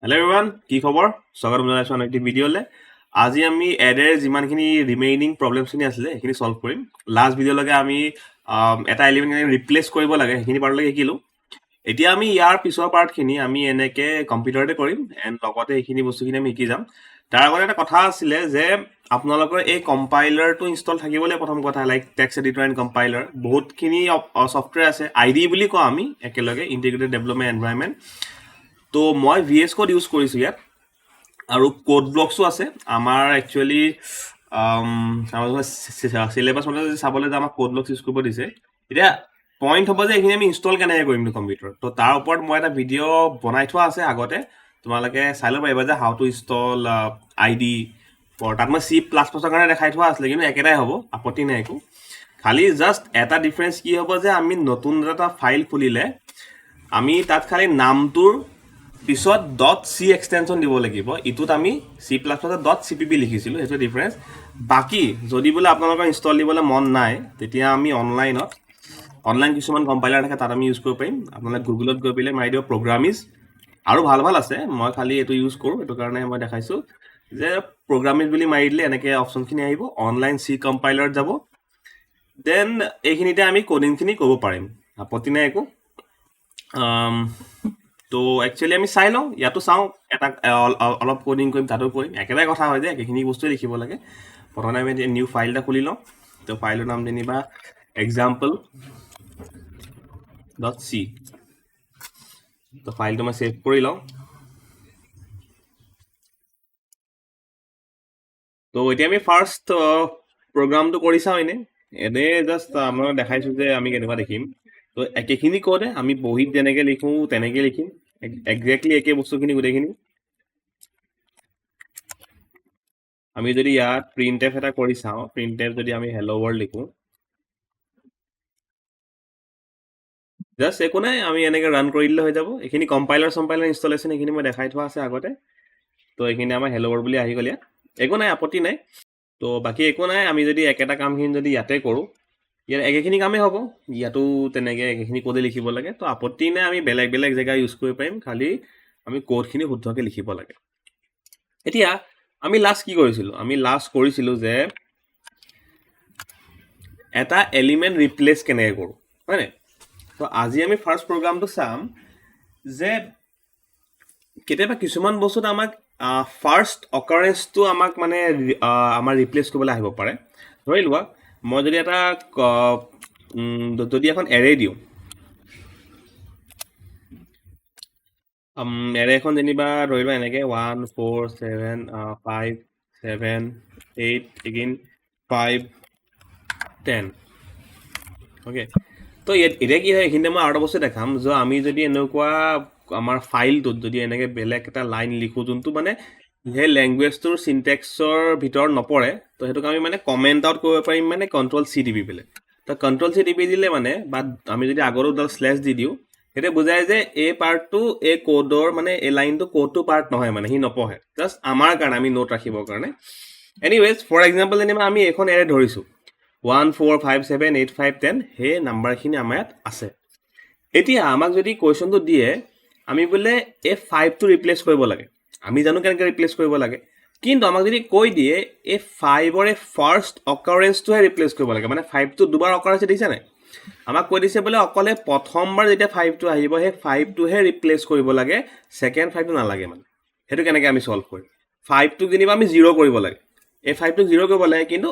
Hello' everyone, কি খবৰ? স্বাগতম জনাইছোঁ আন একটি ভিডিঅ'লৈ। আজি আমি এৰেৰ যিমানখিনি ৰিমেইনিং প্ৰব্লেমছখিনি আছিলে সেইখিনি ছল্ভ কৰিম। লাষ্ট ভিডিঅ'লৈকে আমি এটা এলিমেণ্ট ৰিপ্লেচ কৰিব লাগে সেইখিনি পাৰ্টলৈকে শিকিলোঁ। এতিয়া আমি ইয়াৰ পিছৰ পাৰ্টখিনি আমি এনেকৈ কম্পিউটাৰতে কৰিম এণ্ড লগতে এইখিনি বস্তুখিনি আমি শিকি যাম। তাৰ আগতে এটা কথা আছিলে যে আপোনালোকৰ এই কম্পাইলাৰটো ইনষ্টল থাকিবলৈ প্ৰথম কথা, like text editor and compiler বহুতখিনি ছফ্টৱেৰ আছে। ID বুলি কওঁ আমি একেলগে, ইণ্টিগ্ৰেটেড ডেভেলপমেণ্ট এনভাইৰনমেণ্ট। তো মই VS Code ইউজ কৰিছোঁ ইয়াত, আৰু কোড ব্লকছো আছে আমাৰ। একচুৱেলি চিলেবাছ মতে যদি চাবলৈ যাওঁ আমাক কোড ব্লকছ ইউজ কৰিব দিছে। এতিয়া পইণ্ট হ'ব যে এইখিনি আমি ইনষ্টল কেনেকৈ কৰিম কম্পিউটাৰত। তো তাৰ ওপৰত মই এটা ভিডিঅ' বনাই থোৱা আছে আগতে, তোমালোকে চাই ল'ব পাৰিবা যে হাউ টু ইনষ্টল ID। তাত মই C++ৰ কাৰণে দেখাই থোৱা আছিলে, কিন্তু একেটাই হ'ব, আপত্তি নাই একো। খালি জাষ্ট এটা ডিফাৰেঞ্চ কি হ'ব যে আমি নতুন এটা ফাইল খুলিলে আমি তাত খালি নামটোৰ পিছত .c এক্সটেনশ্যন দিব লাগিব। ইটোত আমি C++.cpp লিখিছিলোঁ, সেইটো ডিফাৰেঞ্চ। বাকী যদি বোলে আপোনালোকৰ ইনষ্টল দিবলৈ মন নাই, তেতিয়া আমি অনলাইন কিছুমান কম্পাইলাৰ থাকে, তাত আমি ইউজ কৰিব পাৰিম। আপোনালোকে গুগলত গৈ পেলাই মাৰি দিব প্ৰগ্ৰামিজ, আৰু ভাল ভাল আছে। মই খালি এইটো ইউজ কৰোঁ, সেইটো কাৰণে মই দেখাইছোঁ যে প্ৰগ্ৰামিজ বুলি মাৰি দিলে এনেকৈ অপশ্যনখিনি আহিব। অনলাইন C কম্পাইলাৰত যাব, দেন এইখিনিতে আমি কোডিংখিনি কৰিব পাৰিম, আপত্তি নাই একো। তো একচুৱেলি আমি চাই লওঁ, ইয়াতো চাওঁ, এটা অলপ কোডিং কৰিম, তাতো কৰিম, একেটাই কথা হয় যে একেখিনি বস্তুৱে লিখিব লাগে। প্ৰথমে আমি নিউ ফাইল এটা খুলি লওঁ। তো ফাইলৰ নাম যেনিবা example.c। তো ফাইলটো মই ছেভ কৰি লওঁ। তো এতিয়া আমি ফাৰ্ষ্ট প্ৰগ্ৰামটো কৰি চাওঁ। এনেই জাষ্ট মই দেখাইছোঁ যে আমি কেনেকুৱা দেখিম। তো একেখিনি ক'ডে আমি বহীত যেনেকৈ লিখোঁ তেনেকৈ লিখিম, একজেক্টলি একে বস্তুখিনি গোটেইখিনি। আমি যদি ইয়াত প্ৰিণ্ট এফ এটা কৰি চাওঁ, প্ৰিণ্ট এফ যদি আমি হেল্ল' ৱৰ্ল্ড লিখোঁ, জাষ্ট একো নাই, আমি এনেকৈ ৰান কৰি দিলে হৈ যাব। এইখিনি কম্পাইলাৰ ইনষ্টলেশ্যন এইখিনি মই দেখাই থোৱা আছে আগতে। তো এইখিনি আমাৰ হেল্ল' ৱৰ্ল্ড বুলি আহি গ'ল ইয়াত, একো নাই, আপত্তি নাই। তো বাকী একো নাই, আমি যদি একেটা কামখিনি যদি ইয়াতে কৰোঁ, ইয়াত একেখিনি কামেই হ'ব। ইয়াতো তেনেকৈ একেখিনি ক'ডে লিখিব লাগে, তো আপত্তি নাই। আমি বেলেগ বেলেগ জেগা ইউজ কৰিব পাৰিম, খালি আমি ক'ডখিনি শুদ্ধকৈ লিখিব লাগে। এতিয়া আমি লাষ্ট কি কৰিছিলোঁ? আমি লাষ্ট কৰিছিলোঁ যে এটা এলিমেণ্ট ৰিপ্লেচ কেনেকৈ কৰোঁ, হয়নে? তো আজি আমি ফাৰ্ষ্ট প্ৰগ্ৰামটো চাম যে কেতিয়াবা কিছুমান বস্তুত আমাক ফাৰ্ষ্ট অকাৰেঞ্চটো আমাক মানে আমাৰ ৰিপ্লেচ কৰিবলৈ আহিব পাৰে। ধৰি লোৱা মই যদি এটা যদি এখন এৰে দিওঁ, এৰে এখন যেনিবা ধৰি লোৱা এনেকৈ 1 4 7 5 7 8 এগেইন 5 10। অ'কে, তো এতিয়া কি হয়, এইখিনিতে মই আৰু এটা বস্তু দেখাম যে আমি যদি এনেকুৱা আমাৰ ফাইলটোত যদি এনেকৈ বেলেগ এটা লাইন লিখোঁ যোনটো মানে সেই লেংগুৱেজটোৰ চিনটেক্সৰ ভিতৰত নপৰে, তো সেইটোক আমি মানে কমেণ্ট আউট কৰিব পাৰিম, মানে Ctrl+C টিপি পেলাই। তো Ctrl+C টিপি দিলে মানে, বা আমি যদি আগতো ডাল স্লেছ দি দিওঁ, সেইটো বুজায় যে এই পাৰ্টটো এই কোডৰ মানে এই লাইনটো কোডটো পাৰ্ট নহয়, মানে সি নপঢ়ে, জাষ্ট আমাৰ কাৰণে, আমি নোট ৰাখিবৰ কাৰণে। এনিৱেজ, ফৰ এক্সাম্পল যেনিবা আমি এইখন এৰে ধৰিছোঁ 1 4 5 7 8 5 10, সেই নাম্বাৰখিনি আমাৰ ইয়াত আছে। এতিয়া আমাক যদি কুৱেশ্যনটো দিয়ে আমি বোলে এই 5টো ৰিপ্লেচ কৰিব লাগে, আমি জানো কেনেকৈ ৰিপ্লেচ কৰিব লাগে, কিন্তু আমাক যদি কৈ দিয়ে এই 5ৰে ফাৰ্ষ্ট অকাৰেঞ্চটোহে ৰিপ্লেচ কৰিব লাগে, মানে 5টো দুবাৰ অকাৰেঞ্চ দিছে নাই, আমাক কৈ দিছে বোলে অকলে প্ৰথমবাৰ যেতিয়া 5টো আহিব সেই 5টোহে ৰিপ্লেচ কৰিব লাগে, ছেকেণ্ড 5টো নালাগে। মানে সেইটো কেনেকৈ আমি ছল্ভ কৰিম? 5টোক যেনিবা আমি 0 কৰিব লাগে, এই 5টোক 0 কৰিব লাগে, কিন্তু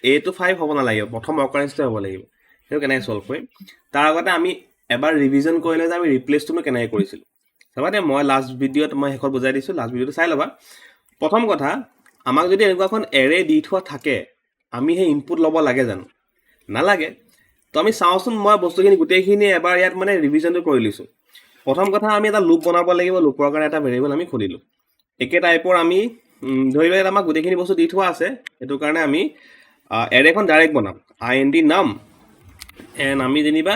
এইটো 5 হ'ব নালাগিব, প্ৰথম অকাৰেঞ্চটো হ'ব লাগিব। সেইটো কেনেকৈ ছল্ভ কৰিম? তাৰ আগতে আমি এবাৰ ৰিভিজন কৰিলে যে আমি ৰিপ্লেচটোনো কেনেকৈ কৰিছিলোঁ। চাবা দে, মই লাষ্ট ভিডিঅ'ত মই শেষত বুজাই দিছোঁ, লাষ্ট ভিডিঅ'টো চাই ল'বা। প্ৰথম কথা, আমাক যদি এনেকুৱা এখন এৰে দি থোৱা থাকে, আমি সেই ইনপুট ল'ব লাগে জানো? নালাগে। তো আমি চাওঁচোন, মই বস্তুখিনি গোটেইখিনি এবাৰ ইয়াত মানে ৰিভিজনটো কৰি লৈছোঁ। প্ৰথম কথা, আমি এটা লুপ বনাব লাগিব, লুপৰ কাৰণে এটা ভেৰিয়েবল আমি খুলিলোঁ। একে টাইপৰ আমি ধৰি লওক ইয়াত আমাক গোটেইখিনি বস্তু দি থোৱা আছে, সেইটো কাৰণে আমি এৰেখন ডাইৰেক্ট বনাম, INT নাম, এণ্ড আমি যেনিবা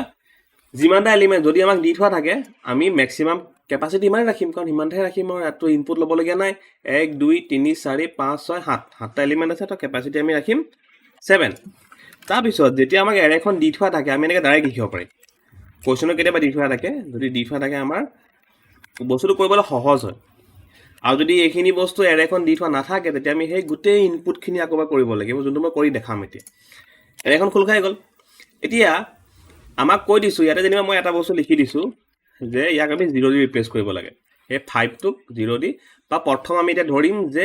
যিমানটা এলিমেণ্ট যদি আমাক দি থোৱা থাকে আমি মেক্সিমাম কেপাচিটি ইমানেই ৰাখিম, কাৰণ সিমানটাহে ৰাখিম, আৰু ইয়াততো ইনপুট ল'বলগীয়া নাই। 1 2 3 4 5 6 7টা এলিমেণ্ট আছে, তো কেপাচিটি আমি ৰাখিম 7। তাৰপিছত যেতিয়া আমাক এৰেখন দি থোৱা থাকে আমি এনেকৈ ডাইৰেক্ট লিখিব পাৰিম। কুৱেশ্যনত কেতিয়াবা দি থোৱা থাকে, যদি দি থোৱা থাকে আমাৰ বস্তুটো কৰিবলৈ সহজ হয়। আৰু যদি এইখিনি বস্তু এৰেখন দি থোৱা নাথাকে তেতিয়া আমি সেই গোটেই ইনপুটখিনি আকৌ কৰিব লাগিব, যোনটো মই কৰি দেখাম এতিয়া। এৰেখন খোল খাই গ'ল। এতিয়া আমাক কৈ দিছোঁ ইয়াতে যেনিবা মই এটা বস্তু লিখি দিছোঁ যে ইয়াক আমি 0 দি ৰিপ্লেচ কৰিব লাগে, সেই 5টোক 0 দি, বা প্ৰথম আমি এতিয়া ধৰিম যে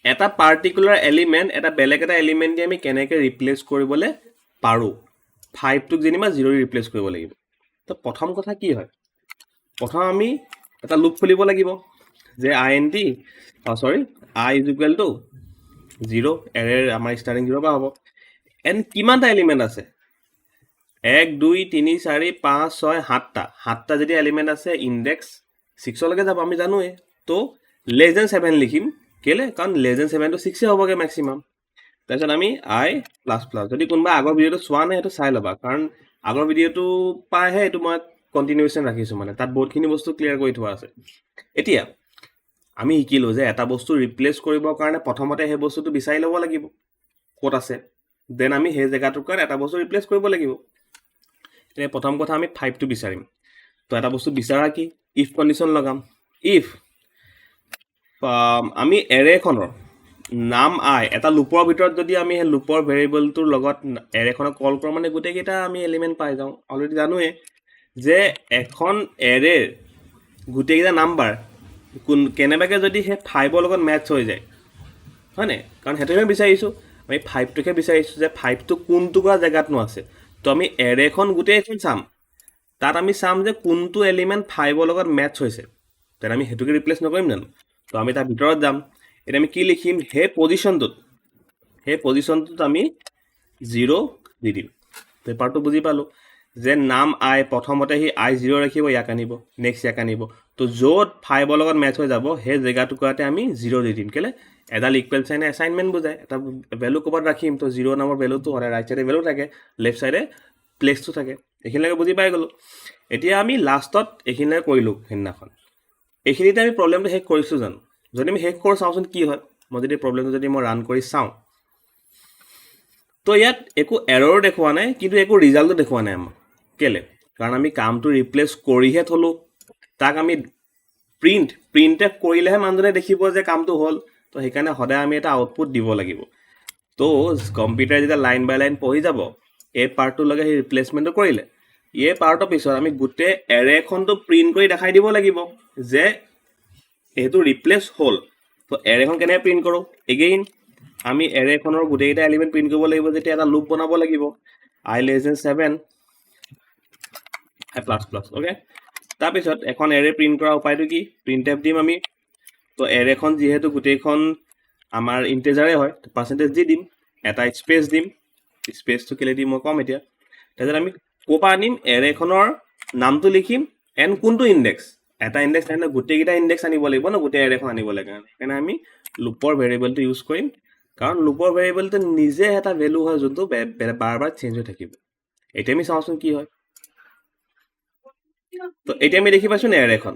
এটা পাৰ্টিকুলাৰ এলিমেণ্ট এটা বেলেগ এটা এলিমেণ্ট দি আমি কেনেকৈ ৰিপ্লেচ কৰিবলৈ পাৰোঁ। 5টোক যেনিবা 0 দি ৰিপ্লেচ কৰিব লাগিব। তো প্ৰথম কথা কি হয়, প্ৰথম আমি এটা লুপ খুলিব লাগিব যে int i is equal to 0, এৰেৰ আমাৰ ষ্টাৰ্টিং 0 পৰা হ'ব। এণ্ড কিমানটা এলিমেণ্ট আছে? 1 2 3 4 5 6 7টা যদি এলিমেণ্ট আছে ইণ্ডেক্স 6লৈকে যাব, আমি জানোৱে। তো লেছ দেন 7 লিখিম, কেলৈ? কাৰণ লেছ দেন 7 টো 6 হ'বগৈ মেক্সিমাম। তাৰপিছত আমি i প্লাছ প্লাছ, যদি কোনোবা আগৰ ভিডিঅ'টো চোৱা নাই সেইটো চাই ল'বা, কাৰণ আগৰ ভিডিঅ'টো পাইহে এইটো মই কণ্টিনিউৱেশ্যন ৰাখিছোঁ, মানে তাত বহুতখিনি বস্তু ক্লিয়াৰ কৰি থোৱা আছে। এতিয়া আমি শিকিলোঁ যে এটা বস্তু ৰিপ্লেচ কৰিবৰ কাৰণে প্ৰথমতে সেই বস্তুটো বিচাৰি ল'ব লাগিব ক'ত আছে, দেন আমি সেই জেগাটোৰ কাৰণে এটা বস্তু ৰিপ্লেচ কৰিব লাগিব। এতিয়া প্ৰথম কথা আমি 5টো বিচাৰিম। তো এটা বস্তু বিচাৰা কি, ইফ কণ্ডিশ্যন লগাম। ইফ আমি এৰেখনৰ নাম i এটা লুপৰ ভিতৰত যদি আমি সেই লুপৰ ভেৰিয়েবলটোৰ লগত এৰেখনক কল কৰোঁ, মানে গোটেইকেইটা আমি এলিমেণ্ট পাই যাওঁ। অলৰেডি জানোৱে যে এখন এৰেৰ গোটেইকেইটা নাম্বাৰ কেনেবাকৈ যদি সেই 5ৰ লগত মেটচ হৈ যায়, হয়নে? কাৰণ সেইটোহে বিচাৰিছোঁ, আমি 5টোকে বিচাৰিছোঁ যে 5টো কোনটুকুৰা জেগাতনো আছে। তো আমি এৰেখন গোটেইখন চাম, তাত আমি চাম যে কোনটো এলিমেণ্ট 5ৰ লগত মেটচ হৈছে, তেনে আমি সেইটোকে ৰিপ্লেচ নকৰিম জানো? তো আমি তাৰ ভিতৰত যাম। এতিয়া আমি কি লিখিম, সেই পজিশ্যনটোত আমি 0 দি দিম। পেপাৰটো বুজি পালোঁ যে নাম i প্ৰথমতে সি i 0 ৰাখিব, ইয়াক আনিব, নেক্সট ইয়াক আনিব। তো য'ত 5ৰ লগত মেটচ হৈ যাব সেই জেগাটুকুৰাতে আমি 0 দি দিম, কেলৈ? এডাল ইকুৱেল চাইনে এছাইনমেণ্ট বুজায়, এটা ভেলু ক'ৰবাত ৰাখিম, তো 0 নামৰ ভেলুটো সদায় ৰাইট চাইডে ভেলু থাকে, লেফ্ট চাইডে প্লেচটো থাকে। এইখিনিলৈকে বুজি পাই গ'লোঁ। এতিয়া আমি লাষ্টত এইখিনিলৈকে কৰিলোঁ সেইদিনাখন। এইখিনিতে আমি প্ৰব্লেমটো শেষ কৰিছোঁ জানো? যদি আমি শেষ কৰোঁ চাওঁচোন কি হয়। মই যদি প্ৰব্লেমটো যদি মই ৰান কৰি চাওঁ, তো ইয়াত একো এৰৰো দেখুওৱা নাই, কিন্তু একো ৰিজাল্টো দেখুওৱা নাই আমাক। কেলৈ? কাৰণ আমি কামটো ৰিপ্লেচ কৰিহে থলোঁ, তাক আমি প্ৰিণ্ট কৰিলেহে মানুহজনে দেখিব যে কামটো হ'ল। তো সেইকাৰণে সদায় আমি এটা আউটপুট দিব লাগিব। তো কম্পিউটাৰ যেতিয়া লাইন বাই লাইন পঢ়ি যাব, এই পাৰ্টটোলৈকে সেই ৰিপ্লেচমেণ্টটো কৰিলে, এই পাৰ্টৰ পিছত আমি গোটেই এৰেখনটো প্ৰিণ্ট কৰি দেখাই দিব লাগিব যে এইটো ৰিপ্লেচ হ'ল। তো এৰেখন কেনেকৈ প্ৰিণ্ট কৰোঁ? এগেইন আমি এৰেখনৰ গোটেইকেইটা এলিমেণ্ট প্ৰিণ্ট কৰিব লাগিব, যেতিয়া এটা লুপ বনাব লাগিব, i less than 7 i plus plus. Okay, তাৰপিছত এখন এৰে প্ৰিণ্ট কৰাৰ উপায়টো কি? প্ৰিণ্ট এফ দিম আমি। তো এৰেখন যিহেতু গোটেইখন আমাৰ ইণ্টেজাৰে হয়, পাৰ্চেণ্টেজ দি দিম, এটা স্পেচ দিম। স্পেচটো কেলৈ দিম মই ক'ম এতিয়া। তাৰপিছত আমি ক'ৰ পৰা আনিম, এৰেখনৰ নামটো লিখিম, এণ্ড কোনটো ইণ্ডেক্স। এটা ইণ্ডেক্স নাহিলে গোটেইকেইটা ইণ্ডেক্স আনিব লাগিব ন, গোটেই এৰেখন আনিব লাগে। সেইকাৰণে আমি লুপৰ ভেৰিয়েবলটো ইউজ কৰিম, কাৰণ লুপৰ ভেৰিয়েবলটো নিজে এটা ভেলু হয় যোনটো বাৰ বাৰ চেঞ্জ হৈ থাকিব। এতিয়া আমি চাওঁচোন কি হয়। তো এতিয়া আমি দেখি পাইছোঁ নে এৰেখন?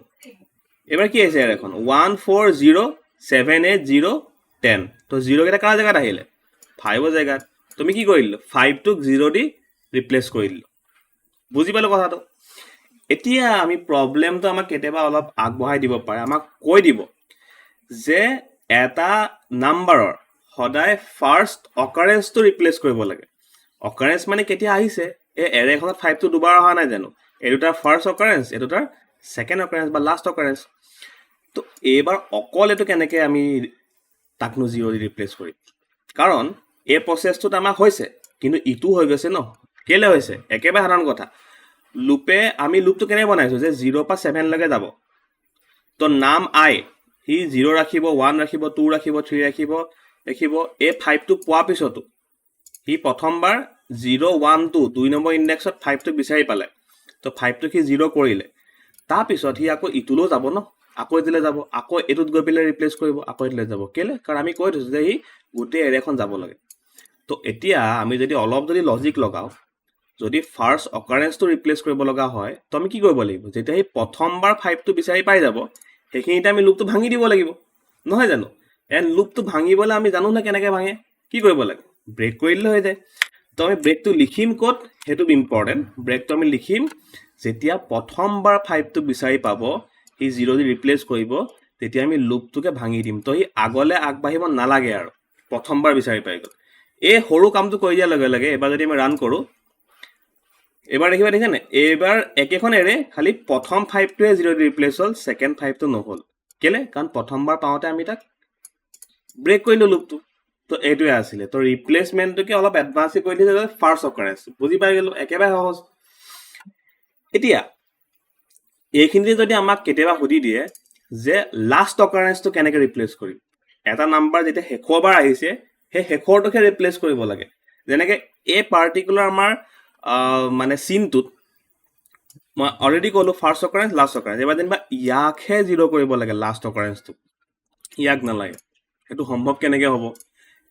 এবাৰ কি আহিছে এৰেখন? 1 4 0 7 8 0 10। তো 0 কেইটা কাৰ জেগাত আহিলে? 5ৰ জেগাত। তুমি কি কৰি দিলোঁ? 5টোক 0 দি ৰিপ্লেচ কৰি দিলোঁ। বুজি পালোঁ কথাটো? এতিয়া আমি প্ৰব্লেমটো আমাক কেতিয়াবা অলপ আগবঢ়াই দিব পাৰে, আমাক কৈ দিব যে এটা নাম্বাৰৰ সদায় ফাৰ্ষ্ট অকাৰেঞ্চটো ৰিপ্লেচ কৰিব লাগে। অকাৰেঞ্চ মানে কেতিয়া আহিছে, এই এৰেখনত 5টো দুবাৰ অহা নাই জানো? এইটো তাৰ ফাৰ্ষ্ট অকাৰেঞ্চ, এইটো তাৰ ছেকেণ্ড অকাৰেঞ্চ বা লাষ্ট অকাৰেঞ্চ। তো এইবাৰ অকল এইটো কেনেকৈ আমি তাকনো 0 দি ৰিপ্লেচ কৰিম? কাৰণ এই প্ৰচেছটোত আমাক হৈছে, কিন্তু ইটো হৈ গৈছে ন। কেলৈ হৈছে? একেবাৰে সাধাৰণ কথা, আমি লুপটো কেনেকৈ বনাইছোঁ যে 0 পৰা 7লৈকে যাব। তো নাম i সি 0 ৰাখিব, 1 ৰাখিব, 2 ৰাখিব, 3 ৰাখিব। এই 5টো পোৱাৰ পিছতো সি প্ৰথমবাৰ 0 1 2 2 নম্বৰ ইণ্ডেক্সত 5টো বিচাৰি পালে। তো 5টো সি 0 কৰিলে, তাৰপিছত সি আকৌ ইটোলৈও যাব ন, আকৌ এইটোলৈ যাব, আকৌ এইটোত গৈ পেলাই ৰিপ্লেচ কৰিব, আকৌ এইটোলৈ যাব। কেলৈ? কাৰণ আমি কৈ থৈছোঁ যে সি গোটেই এৰেখন যাব লাগে। তো এতিয়া আমি যদি অলপ লজিক লগাওঁ, যদি ফাৰ্ষ্ট অকাৰেঞ্চটো ৰিপ্লেচ কৰিব লগা হয়, তো আমি কি কৰিব লাগিব? যেতিয়া সি প্ৰথমবাৰ 5টো বিচাৰি পাই যাব, সেইখিনিতে আমি লুপটো ভাঙি দিব লাগিব, নহয় জানো? এণ্ড লুপটো ভাঙিবলৈ আমি জানো নে কেনেকৈ ভাঙে? কি কৰিব লাগে? ব্ৰেক কৰি দিলে হৈ যায়। তো আমি ব্ৰেকটো লিখিম ক'ত, সেইটো ইম্পৰ্টেণ্ট। ব্ৰেকটো আমি লিখিম যেতিয়া প্ৰথমবাৰ 5টো বিচাৰি পাব, সি 0 দি ৰিপ্লেচ কৰিব, তেতিয়া আমি লুপটোকে ভাঙি দিম তো ই আগলৈ আগবাঢ়িব নালাগে আৰু প্ৰথমবাৰ বিচাৰি পাই গ'ল এই সৰু কামটো কৰি দিয়াৰ লগে লগে এবাৰ যদি আমি ৰান কৰোঁ এবাৰ দেখিবা দেখিছানে এইবাৰ একেখন এৰে খালি প্ৰথম 5টোৱে 0 দি ৰিপ্লেচ হ'ল ছেকেণ্ড 5টো নহ'ল কেলে কাৰণ প্ৰথমবাৰ পাওঁতে আমি তাক ব্ৰেক কৰিলোঁ লুপটো তো এইটোৱে আছিলে তো ৰিপ্লেচমেণ্টটোকে অলপ এডভান্স কৰি দিছে ফাৰ্ষ্ট অকাৰেঞ্চ বুজি পাই গ'লো একেবাৰে সহজ এতিয়া এইখিনিতে যদি আমাক কেতিয়াবা সুধি দিয়ে যে লাষ্ট অকাৰেঞ্চটো কেনেকৈ ৰিপ্লেচ কৰিম এটা নাম্বাৰ যেতিয়া শেষৰবাৰ আহিছে সেই শেষৰটোকে ৰিপ্লেচ কৰিব লাগে যেনেকৈ এই পাৰ্টিকুলাৰ আমাৰ মানে চিনটোত মই অলৰেডি ক'লোঁ ফাৰ্ষ্ট অকাৰেঞ্চ লাষ্ট অকাৰেঞ্চ এবাৰ যেনিবা ইয়াকহে 0 কৰিব লাগে লাষ্ট অকাৰেঞ্চটো ইয়াক নালাগে সেইটো সম্ভৱ কেনেকৈ হ'ব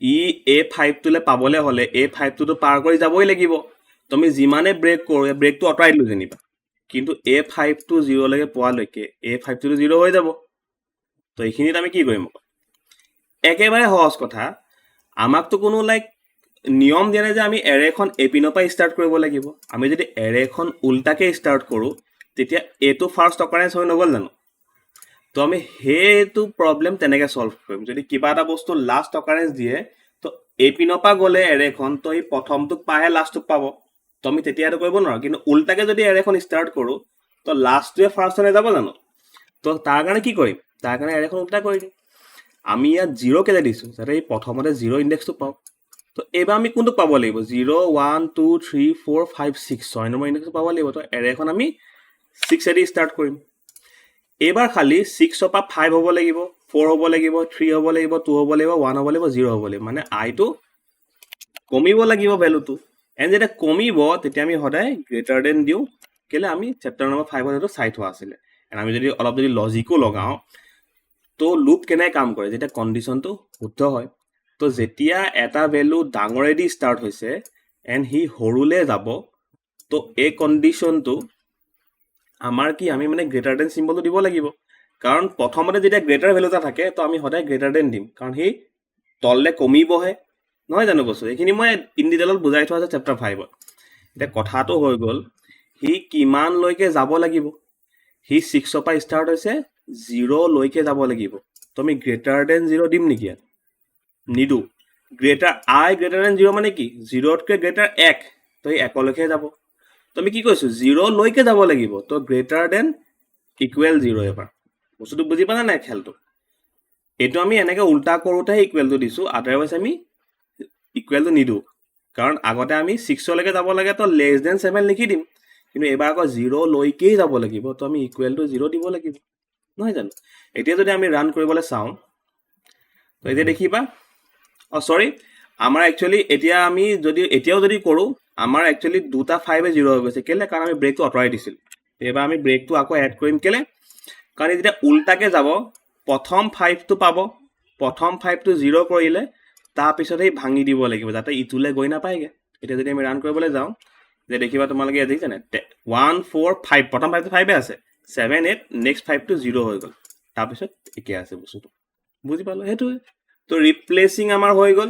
ই এই 5টোলৈ পাবলৈ হ'লে এই 5টোতো পাৰ কৰি যাবই লাগিব তুমি যিমানে ব্ৰেক কৰোঁ ব্ৰেকটো আঁতৰাই দিলোঁ যেনিবা কিন্তু এই 5টো 0লৈকে পোৱালৈকে এই 5টোতো 0 হৈ যাব তো এইখিনিত আমি কি কৰিম একেবাৰে সহজ কথা আমাকতো কোনো নিয়ম দিয়া নাই যে আমি এৰেখন এপিনৰ পৰা ষ্টাৰ্ট কৰিব লাগিব আমি যদি এৰেখন উল্টাকে ষ্টাৰ্ট কৰোঁ তেতিয়া এইটো ফাৰ্ষ্ট অকাৰেঞ্চ হৈ নগ'ল জানো তো আমি সেইটো প্ৰব্লেম তেনেকৈ ছল্ভ কৰিম যদি কিবা এটা বস্তু লাষ্ট অকাৰেঞ্চ দিয়ে তো এপিনৰ পৰা গ'লে এৰেখন তো এই প্ৰথমটোক পাহে লাষ্টটোক পাব তো আমি তেতিয়া এইটো কৰিব নোৱাৰোঁ কিন্তু উল্টাকে যদি এৰেখন ষ্টাৰ্ট কৰোঁ তো লাষ্টটোৱে ফাৰ্ষ্টলৈ যাব জানো তো তাৰ কাৰণে কি কৰিম তাৰ কাৰণে এৰেখন উল্টা কৰি দিম আমি ইয়াত 0 কেলৈ দিছোঁ যাতে এই প্ৰথমতে 0 ইণ্ডেক্সটো পাওঁ তো এইবাৰ আমি কোনটোক পাব লাগিব 0 1 2 3 4 5 6 6 নম্বৰ ইণ্ডেক্সটো পাব লাগিব তো এৰেখন আমি 6 এদি ষ্টাৰ্ট কৰিম এইবাৰ খালি 6ৰ পৰা 5 হ'ব লাগিব 4 হ'ব লাগিব 3 হ'ব লাগিব 2 হ'ব লাগিব 1 হ'ব লাগিব 0 হ'ব লাগিব মানে আইটো কমিব লাগিব ভেলুটো এণ্ড যেতিয়া কমিব তেতিয়া আমি সদায় গ্ৰেটাৰ দেন দিওঁ কেলৈ আমি চেপ্টাৰ নম্বৰ 5ত সেইটো চাই থোৱা আছিলে আমি যদি অলপ যদি লজিকো লগাওঁ তো লুপ কেনেকৈ কাম কৰে যেতিয়া কণ্ডিশ্যনটো শুদ্ধ হয় তো যেতিয়া এটা ভেলু ডাঙৰেদি ষ্টাৰ্ট হৈছে এণ্ড সি সৰুলৈ যাব তো এই কণ্ডিশ্যনটো আমাৰ কি আমি মানে গ্ৰেটাৰ দেন চিম্বলটো দিব লাগিব কাৰণ প্ৰথমতে যেতিয়া গ্ৰেটাৰ ভেলু এটা থাকে তো আমি সদায় গ্ৰেটাৰ দেন দিম কাৰণ সি তললৈ কমিবহে নহয় জানো কৈছোঁ এইখিনি মই ইন ডিটেইলত বুজাই থোৱা আছে চেপ্টাৰ 5ত এতিয়া কথাটো হৈ গ'ল সি কিমানলৈকে যাব লাগিব সি 6ৰ পৰা ষ্টাৰ্ট হৈছে 0লৈকে যাব লাগিব তো আমি গ্ৰেটাৰ দেন 0 দিম নেকি নিদো গ্ৰেটাৰ আই গ্ৰেটাৰ দেন 0 মানে কি 0তকৈ গ্ৰেটাৰ 1 তো সি 1লৈকে যাব তো আমি কি কৈছোঁ 0লৈকে যাব লাগিব তো গ্ৰেটাৰ দেন ইকুৱেল 0 এবাৰ বস্তুটো বুজি পালা নাই খেলটো এইটো আমি এনেকৈ উল্টা কৰোঁতেহে ইকুৱেলটো দিছোঁ আদাৰৱাইজ আমি ইকুৱেলটো নিদিওঁ কাৰণ আগতে আমি 6লৈকে যাব লাগে তো লেছ দেন 7 লিখি দিম কিন্তু এইবাৰ আকৌ 0লৈকেই যাব লাগিব তো আমি ইকুৱেলটো 0 দিব লাগিব নহয় জানো এতিয়া যদি আমি ৰান কৰিবলৈ চাওঁ তো এতিয়া দেখিবা চৰি আমাৰ একচুৱেলি এতিয়া আমি যদি এতিয়াও যদি কৰোঁ আমাৰ একচুৱেলি দুটা 5 0 হৈ গৈছে কেলৈ কাৰণ আমি ব্ৰেকটো আঁতৰাই দিছিলোঁ এইবাৰ আমি ব্ৰেকটো আকৌ এড কৰিম কেলৈ কাৰণ যেতিয়া উল্টাকৈ যাব প্ৰথম 5টো পাব প্ৰথম 5টো 0 কৰিলে তাৰপিছত সেই ভাঙি দিব লাগিব যাতে ইটোলৈ গৈ নাপায়গৈ এতিয়া যদি আমি ৰান কৰিবলৈ যাওঁ যে দেখিবা তোমালোকে দেখিছেনে 1 4 5 প্ৰথম 5টো 5 আছে 7 8 নেক্সট 5টো 0 হৈ গ'ল তাৰপিছত একে আছে বস্তুটো বুজি পালোঁ সেইটোৱে তো ৰিপ্লেচিং আমাৰ হৈ গ'ল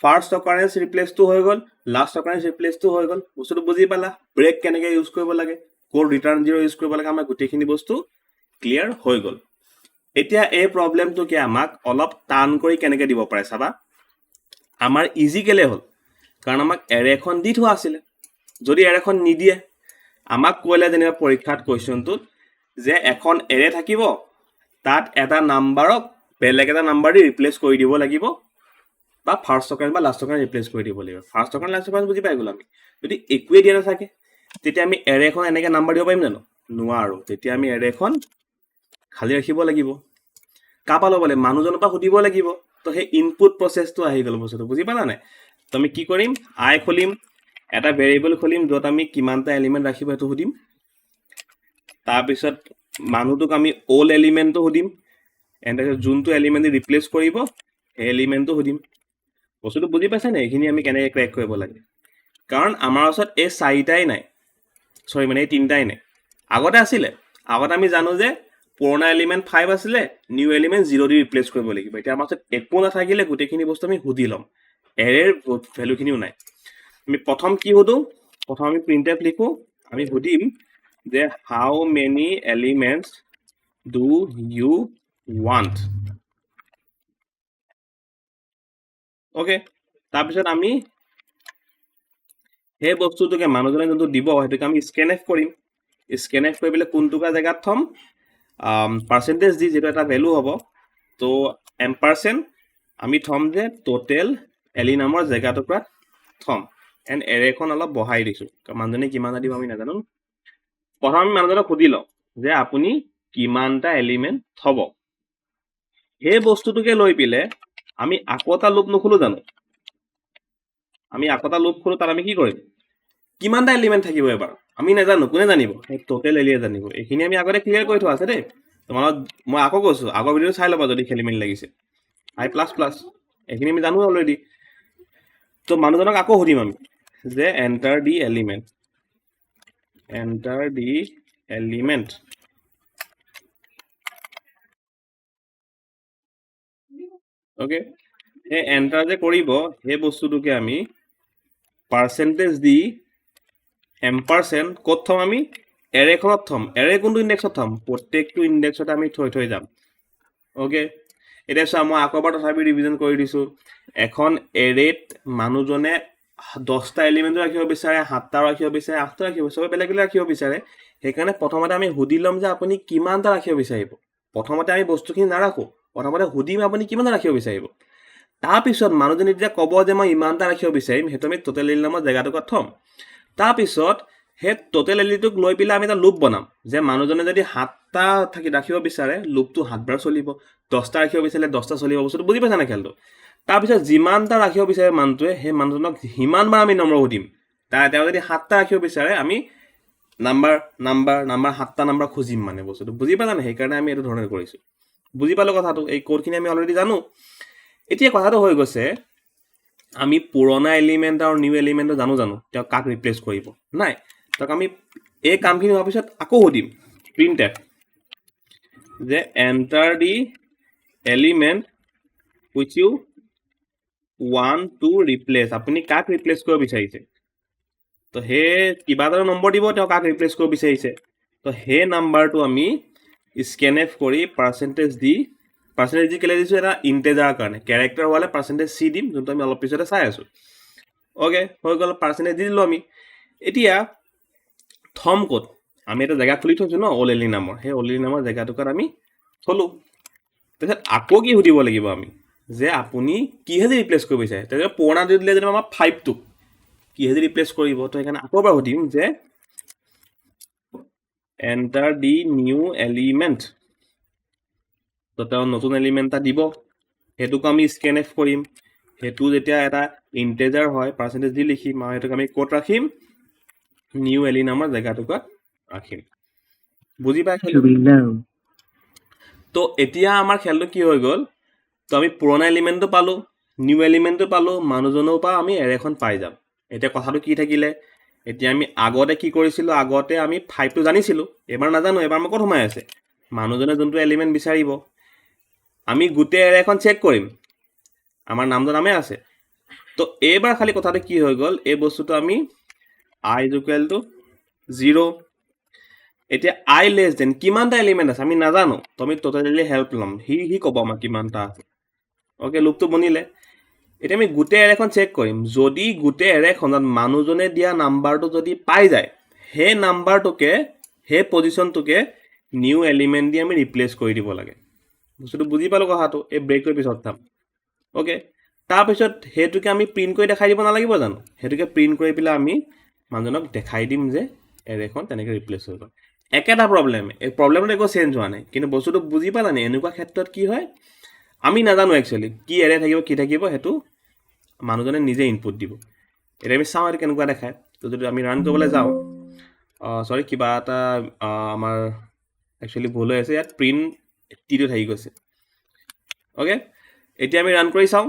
ফাৰ্ষ্ট অকাৰেঞ্চ ৰিপ্লেচটো হৈ গ'ল লাষ্ট অকাৰেঞ্চ ৰিপ্লেচটো হৈ গ'ল বস্তুটো বুজি পালা ব্ৰেক কেনেকৈ ইউজ কৰিব লাগে ক'ৰ ৰিটাৰ্ণ 0 ইউজ কৰিব লাগে আমাৰ গোটেইখিনি বস্তু ক্লিয়াৰ হৈ গ'ল এতিয়া এই প্ৰব্লেমটোকে আমাক অলপ টান কৰি কেনেকৈ দিব পাৰে চাবা আমাৰ ইজি কেলৈ হ'ল কাৰণ আমাক এৰেখন দি থোৱা আছিলে যদি এৰেখন নিদিয়ে আমাক ক'লে যেনিবা পৰীক্ষাত কুৱেশ্যনটোত যে এখন এৰে থাকিব তাত এটা নাম্বাৰক বেলেগ এটা নাম্বাৰ দি ৰিপ্লেচ কৰি দিব লাগিব বা ফাৰ্ষ্ট অকাৰেঞ্চ বা লাষ্ট অকাৰেঞ্চ ৰিপ্লেচ কৰি দিব লাগিব ফাৰ্ষ্ট অকাৰেঞ্চ লাষ্ট অকাৰেঞ্চ বুজি পাই গ'লো আমি যদি একোৱে দিয়া নাথাকে তেতিয়া আমি এৰেখন এনেকৈ নাম্বাৰ দিব পাৰিম জানো নোৱাৰোঁ তেতিয়া আমি এৰেখন খালী ৰাখিব লাগিব কাপা ল'ব লাগিব মানুহজনৰ পৰা সুধিব লাগিব তো সেই ইনপুট প্ৰচেছটো আহি গ'ল বস্তুটো বুজি পালা নাই তো আমি কি কৰিম আই খুলিম এটা ভেৰিয়েবল খুলিম য'ত আমি কিমানটা এলিমেণ্ট ৰাখিব সেইটো সুধিম তাৰপিছত মানুহটোক আমি অল এলিমেণ্টটো সুধিম এণ্ড তাৰপিছত যোনটো এলিমেণ্ট ৰিপ্লেচ কৰিব সেই এলিমেণ্টটো সুধিম বস্তুটো বুজি পাইছা নাই এইখিনি আমি কেনেকৈ ক্ৰেক কৰিব লাগে কাৰণ আমাৰ ওচৰত এই 4টাই নাই চৰি মানে এই 3টাই নাই আগতে আছিলে আগতে আমি জানো যে পুৰণা এলিমেণ্ট 5 আছিলে নিউ এলিমেণ্ট 0 দি ৰিপ্লেচ কৰিব লাগিব এতিয়া আমাৰ ওচৰত একো নাথাকিলে গোটেইখিনি বস্তু আমি সুধি ল'ম এৰেৰ ভেলুখিনিও নাই আমি প্ৰথম কি সুধোঁ প্ৰথম আমি প্ৰিণ্টএফ লিখোঁ আমি সুধিম যে how many elements do you want. Okay, তাৰপিছত আমি সেই বস্তুটোকে মানুহজনে যোনটো দিব সেইটোকে আমি স্কেন এফ কৰিম স্কেন এফ কৰি পেলাই কোনটোকা জেগাত থ'ম পাৰ্চেণ্টেজ দি যেটো এটা ভেলু হ'ব তো এম্পাৰচেণ্ট আমি থ'ম যে টোটেল এলি নামৰ জেগাটুকুৰাত থ'ম এণ্ড এৰেখন অলপ বহাই দিছোঁ মানুহজনে কিমান দিব আমি নাজানো প্ৰথম আমি মানুহজনক সুধি লওঁ যে আপুনি কিমানটা এলিমেণ্ট থ'ব সেই বস্তুটোকে লৈ পেলাই আমি আকৌ এটা লুপ নুখোলো জানো আমি আকৌ এটা লুপ খোলো তাত আমি কি কৰিম কিমানটা এলিমেণ্ট থাকিব এবাৰ আমি নাজানো কোনে জানিব সেই টোটেল এলিয়ে জানিব এইখিনি আমি আগতে ক্লিয়াৰ কৰি থোৱা আছে দেই তোমালোক মই আকৌ কৈছোঁ আগৰ ভিডিঅ' চাই ল'বা যদি খেলি মেলি লাগিছে আই প্লাছ প্লাছ এইখিনি আমি জানো অলৰেডি তো মানুহজনক আকৌ সুধিম আমি যে এণ্টাৰ দি এলিমেণ্ট অ'কে সেই এণ্টাৰ যে কৰিব সেই বস্তুটোকে আমি পাৰ্চেণ্টেজ দি এম্পাৰচেণ্ট ক'ত থ'ম আমি এৰেখনত থ'ম এৰে কোনটো ইণ্ডেক্সত থ'ম প্ৰত্যেকটো ইণ্ডেক্সতে আমি থৈ যাম অ'কে এতিয়া চোৱা মই আকৌ এবাৰ তথাপি ৰিভিজন কৰি দিছোঁ এখন এৰেত মানুহজনে 10টা এলিমেণ্টো ৰাখিব বিচাৰে 7টা ৰাখিব বিচাৰে 8টা ৰাখিব চবে বেলেগ বেলেগ ৰাখিব বিচাৰে সেইকাৰণে প্ৰথমতে আমি সুধি ল'ম যে আপুনি কিমানটা ৰাখিব বিচাৰিব প্ৰথমতে আমি বস্তুখিনি নাৰাখোঁ প্ৰথমতে সুধিম আপুনি কিমানটা ৰাখিব বিচাৰিব তাৰপিছত মানুহজনে যেতিয়া ক'ব যে মই ইমানটা ৰাখিব বিচাৰিম সেইটো আমি টোটেল এলি নামৰ জেগাটুকুৰাত থ'ম তাৰপিছত সেই টোটেল এলিটোক লৈ পেলাই আমি এটা লুপ বনাম যে মানুহজনে যদি 7টা ৰাখিব বিচাৰে লুপটো 7বাৰ চলিব 10টা ৰাখিব বিচাৰিলে 10টা চলিব বস্তুটো বুজি পাইছা না খেলটো তাৰপিছত যিমানটা ৰাখিব বিচাৰে মানুহটোৱে সেই মানুহজনক সিমানবাৰ আমি নম্বৰ সুধিম তেওঁ যদি 7টা ৰাখিব বিচাৰে আমি নাম্বাৰ 7টা নাম্বাৰ খুজিম মানে বস্তুটো বুজি পালা না সেইকাৰণে আমি এইটো ধৰণে কৰিছোঁ বুজি পালোঁ কথাটো এই কোডখিনি আমি অলৰেডি জানো এতিয়া কথাটো হৈ গৈছে আমি পুৰণা এলিমেণ্ট আৰু নিউ এলিমেণ্টটো জানো তেওঁ কাক ৰিপ্লেচ কৰিব নাই তাক আমি এই কামখিনি হোৱাৰ পিছত আকৌ সুধিম প্ৰিণ্ট এফ যে এণ্টাৰ দি element which you want to replace আপুনি কাক ৰিপ্লেচ কৰিব বিচাৰিছে তো সেই কিবা এটা নম্বৰ দিব তেওঁ কাক ৰিপ্লেচ কৰিব বিচাৰিছে তো সেই নাম্বাৰটো আমি স্কেন এফ কৰি পাৰ্চেণ্টেজ দি কেলৈ দিছোঁ এটা ইণ্টেজাৰৰ কাৰণে কেৰেক্টাৰ হ'লে পাৰ্চেণ্টেজ চি দিম যোনটো আমি অলপ পিছতে চাই আছোঁ অ'কে হৈ গ'ল পাৰ্চেণ্টেজ দি দিলোঁ আমি এতিয়া থ'ম ক'ত আমি এটা জেগা খুলি থৈছোঁ ন অল এলি নামৰ সেই অল এলি নামৰ জেগাটুকুৰাত আমি থ'লোঁ তাৰপিছত আকৌ কি সুধিব লাগিব আমি যে আপুনি কিহেদি ৰিপ্লেচ কৰিব বিচাৰে তাৰপিছত পুৰণা দি দিলে যেনিবা আমাৰ 5টোক কিহেদি ৰিপ্লেচ কৰিব তো সেইকাৰণে আকৌ এবাৰ সুধিম যে এণ্টাৰ দি নিউ এলিমেণ্ট তো তেওঁ নতুন এলিমেণ্ট এটা দিব সেইটোকো আমি স্কেন এফ কৰিম সেইটো যেতিয়া এটা ইণ্টেজাৰ হয় পাৰ্চেণ্টেজ দি লিখিম আৰু সেইটোক আমি ক'ত ৰাখিম নিউ এলি নামৰ জেগাটুকুৰাত ৰাখিম বুজি পাই তো এতিয়া আমাৰ খেলটো কি হৈ গ'ল তো আমি পুৰণা এলিমেণ্টটো পালোঁ নিউ এলিমেণ্টটো পালোঁ মানুহজনৰ পৰা আমি এৰেখন পাই যাম এতিয়া কথাটো কি থাকিলে এতিয়া আমি আগতে কি কৰিছিলোঁ আগতে আমি 5টো জানিছিলোঁ এবাৰ নাজানো এবাৰ মই ক'ত সোমাই আছে মানুহজনে যোনটো এলিমেণ্ট বিচাৰিব আমি গোটেই এৰেখন চেক কৰিম আমাৰ নামটো নামে আছে তো এইবাৰ খালি কথাটো কি হৈ গ'ল এই বস্তুটো আমি i = 0 এতিয়া i less than কিমানটা এলিমেণ্ট আছে আমি নাজানো তো আমি টোটেলি হেল্প ল'ম সি ক'ব আমাক কিমানটা আছে অ'কে লুপটো বনিলে এতিয়া আমি গোটেই এৰেখন চেক কৰিম যদি গোটেই এৰেখনত মানুহজনে দিয়া নাম্বাৰটো যদি পাই যায় সেই নাম্বাৰটোকে সেই পজিশ্যনটোকে নিউ এলিমেণ্ট দি আমি ৰিপ্লেচ কৰি দিব লাগে বস্তুটো বুজি পালোঁ কথাটো এই ব্ৰেকটোৰ পিছত চাম অ'কে তাৰপিছত সেইটোকে আমি প্ৰিণ্ট কৰি দেখাই দিব নালাগিব জানো সেইটোকে প্ৰিণ্ট কৰি পেলাই আমি মানুহজনক দেখাই দিম যে এৰেখন তেনেকৈ ৰিপ্লেচ হৈ গ'ল একেটা প্ৰব্লেম এই প্ৰব্লেমটো একো চেঞ্জ হোৱা নাই কিন্তু বস্তুটো বুজি পালানে এনেকুৱা ক্ষেত্ৰত কি হয় আমি নাজানো একচুৱেলি কি এৰে থাকিব কি থাকিব সেইটো মানুহজনে নিজে ইনপুট দিব এতিয়া আমি চাওঁ আৰু কেনেকুৱা দেখায় তো যদি আমি ৰান কৰিবলৈ যাওঁ চৰি কিবা এটা আমাৰ একচুৱেলি ভুল হৈ আছে ইয়াত প্ৰিণ্ট টিটো থাকি গৈছে অ'কে এতিয়া আমি ৰান কৰি চাওঁ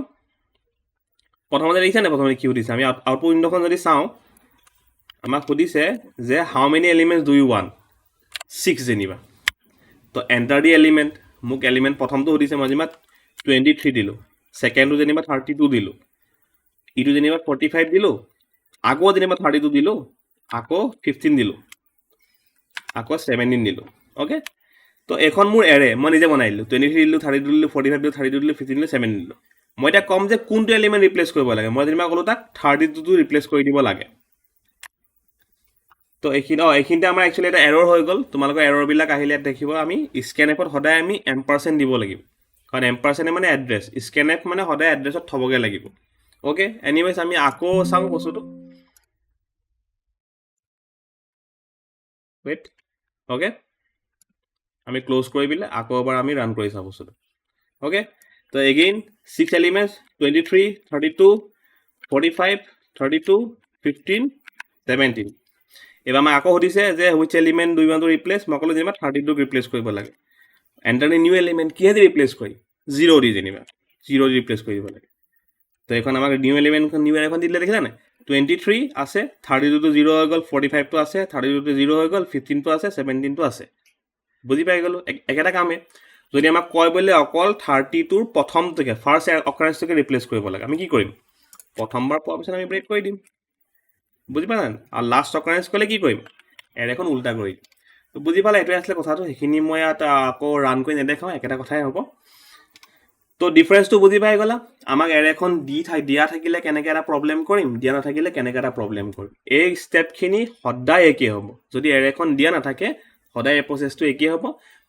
প্ৰথমতে দেখিছে নে প্ৰথমতে কি সুধিছে আমি আউটপুট উইণ্ড'খন যদি চাওঁ আমাক সুধিছে যে how many elements do you want 6 যেনিবা তো এণ্টাৰ দি এলিমেণ্ট মোক এলিমেণ্ট প্ৰথমটো সুধিছে মই যেনিবা 23 দিলোঁ ছেকেণ্ডটো যেনিবা 32 দিলোঁ ইটো যেনিবা 45 দিলোঁ আকৌ যেনিবা 32 দিলোঁ আকৌ 15 দিলোঁ আকৌ 17 দিলোঁ অ'কে তো এখন মোৰ এৰে মই নিজে বনাই দিলোঁ 23 দিলোঁ 32 দিলোঁ 45 দিলোঁ 32 দিলোঁ 15 দিলোঁ 7 দিলোঁ মই এতিয়া কম যে কোনটো এলিমেণ্ট ৰিপ্লেচ কৰিব লাগে মই যেনিবা ক'লোঁ তাক 32টো ৰিপ্লেচ কৰি দিব লাগে তো এইখিনিতে আমাৰ একচুৱেলি এটা এৰৰ হৈ গ'ল তোমালোকৰ এৰৰবিলাক আহিলে ইয়াত দেখিব আমি স্কেন এপত সদায় আমি এম্পাৰচেণ্ট দিব লাগিব কাৰণ এম্পাৰচেণ্টে মানে এড্ৰেছ স্কেন এপ মানে সদায় এড্ৰেছত থ'বগৈ লাগিব অ'কে এনিৱেজ আমি আকৌ চাওঁ বস্তুটো ৱেইট অ'কে আমি ক্লোজ কৰি পেলাই আকৌ এবাৰ আমি ৰান কৰি চাওঁ বস্তুটো অ'কে তো এগেইন 6 এলিমেণ্টছ 23 32 45 32 15 17 এবাৰ আমাক আকৌ সুধিছে যে which element do you want to replace মই ক'লোঁ যেনিবা 32ক ৰিপ্লেচ কৰিব লাগে এণ্টাৰ দ্য নিউ এলিমেণ্ট কিহেদি ৰিপ্লেচ কৰি 0 দি যেনিবা 0 দি ৰিপ্লেচ কৰি দিব লাগে তো এইখন আমাক নিউ এলিমেণ্টখন নিউ এলিমেণ্ট দিলে দেখিছা নাই 23 আছে 32টো 0 হৈ গ'ল 45টো আছে 32টো 0 হৈ গ'ল 15টো আছে 17টো আছে বুজি পাই গ'লোঁ একেটা কামেই যদি আমাক কয় বোলে অকল 30টোৰ প্ৰথমটোকে ফাৰ্ষ্ট অকাৰেঞ্চটোকে ৰিপ্লেচ কৰিব লাগে আমি কি কৰিম প্ৰথমবাৰ পোৱাৰ পিছত আমি ব্ৰেক কৰি দিম বুজি পালা আৰু লাষ্ট অকাৰেঞ্চ ক'লে কি কৰিম এৰেখন উল্টা কৰি দিম তো বুজি পালা এইটোৱে আছিলে কথাটো সেইখিনি মই ইয়াত আকৌ ৰান কৰি নেদেখাওঁ একেটা কথাই হ'ব তো ডিফাৰেঞ্চটো বুজি পাই গ'লা আমাক এৰেখন দিয়া থাকিলে কেনেকৈ এটা প্ৰব্লেম কৰিম দিয়া নাথাকিলে কেনেকৈ এটা প্ৰব্লেম কৰিম এই ষ্টেপখিনি সদায় একেই হ'ব যদি এৰেখন দিয়া নাথাকে সদায় এই প্ৰচেছটো একেই হ'ব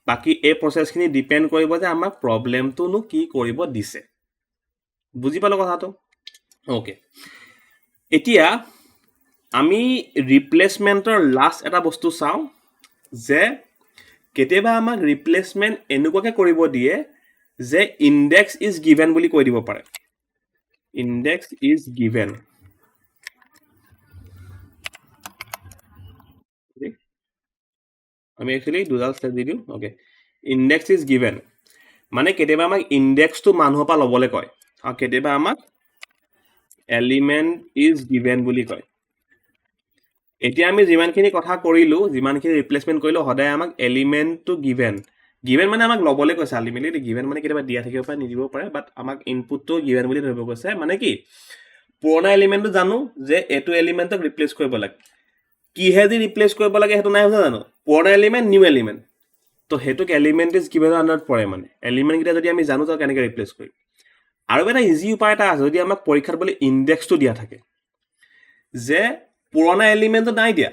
বাকী এই প্ৰচেছখিনি ডিপেণ্ড কৰিব যে আমাক প্ৰব্লেমটোনো কি কৰিব দিছে বুজি পালোঁ কথাটো অ'কে এতিয়া আমি ৰিপ্লেচমেণ্টৰ লাষ্ট এটা বস্তু চাওঁ যে কেতিয়াবা আমাক ৰিপ্লেচমেণ্ট এনেকুৱাকৈ কৰিব দিয়ে যে ইণ্ডেক্স ইজ গিভেন বুলি কৈ দিব পাৰে ইণ্ডেক্স ইজ গিভেন আমি একচুৱেলি দুডাল ষ্টেপ দি দিওঁ অ'কে ইণ্ডেক্স ইজ গিভেন মানে কেতিয়াবা আমাক ইণ্ডেক্সটো মানুহৰ পৰা ল'বলৈ কয় আৰু কেতিয়াবা আমাক এলিমেণ্ট ইজ গিভেন বুলি কয় এতিয়া আমি যিমানখিনি কথা কৰিলোঁ যিমানখিনি ৰিপ্লেচমেণ্ট কৰিলোঁ সদায় আমাক এলিমেণ্টটো গিভেন মানে আমাক ল'বলৈ কৈছে আল্টিমেটলি গিভেন মানে কেতিয়াবা দিয়া থাকিব পাৰে নিদিব পাৰে বাট আমাক ইনপুটটো গিভেন বুলি ধৰিব কৈছে মানে কি পুৰণা এলিমেণ্টটো জানো যে এইটো এলিমেণ্টক ৰিপ্লেচ কৰিব লাগে কিহেদি ৰিপ্লেচ কৰিব লাগে সেইটো নাই হৈছে জানো পুৰণা এলিমেণ্ট নিউ এলিমেণ্ট তো সেইটোক এলিমেণ্ট ইজ গিভেনৰ আণ্ডাৰত পৰে মানে এলিমেণ্টকেইটা যদি আমি জানো তো কেনেকৈ ৰিপ্লেচ কৰিম আৰু এটা ইজি উপায় এটা আছে যদি আমাক পৰীক্ষাত বোলে ইণ্ডেক্সটো দিয়া থাকে যে পুৰণা এলিমেণ্টটো নাই দিয়া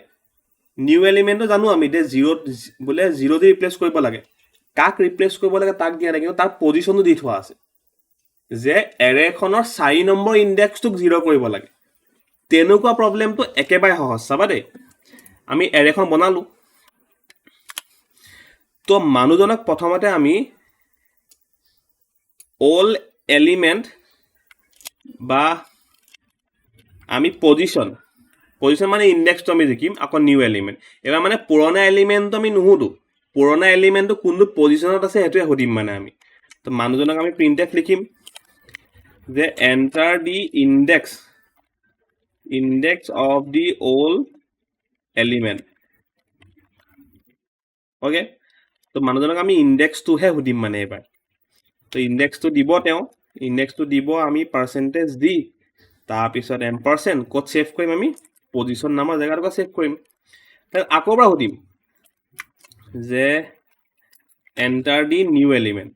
নিউ এলিমেণ্টটো জানো আমি যে বোলে 0 দি ৰিপ্লেচ কৰিব লাগে কাক ৰিপ্লেচ কৰিব লাগে তাক দিয়া নাই কিন্তু তাৰ পজিশ্যনটো দি থোৱা আছে যে এৰেখনৰ 4 নম্বৰ ইণ্ডেক্সটোক 0 কৰিব লাগে তেনেকুৱা প্ৰব্লেমটো একেবাৰে সহজ চাবা দেই আমি এৰেখন বনালোঁ তো মানুহজনক প্ৰথমতে আমি অল এলিমেণ্ট বা আমি পজিশ্যন মানে ইণ্ডেক্সটো আমি লিখিম আকৌ নিউ এলিমেণ্ট এবাৰ মানে পুৰণা এলিমেণ্টটো আমি নুসুধো পুৰণা এলিমেণ্টটো কোনটো পজিশ্যনত আছে সেইটোৱে সুধিম মানে আমি তো মানুহজনক আমি প্ৰিণ্ট এফ লিখিম যে enter the index of the all element okay তো মানুহজনক আমি ইণ্ডেক্সটোহে সুধিম মানে এইবাৰ তো ইণ্ডেক্সটো দিব তেওঁ ইণ্ডেক্সটো দিব আমি পাৰ্চেণ্টেজ দি তাৰপিছত এম্পাৰচেণ্ট ক'ত ছেভ কৰিম আমি পজিশ্যন নামৰ জেগাটোকে ছেভ কৰিম আকৌ এবাৰ সুধিম যে এণ্টাৰ দি নিউ এলিমেণ্ট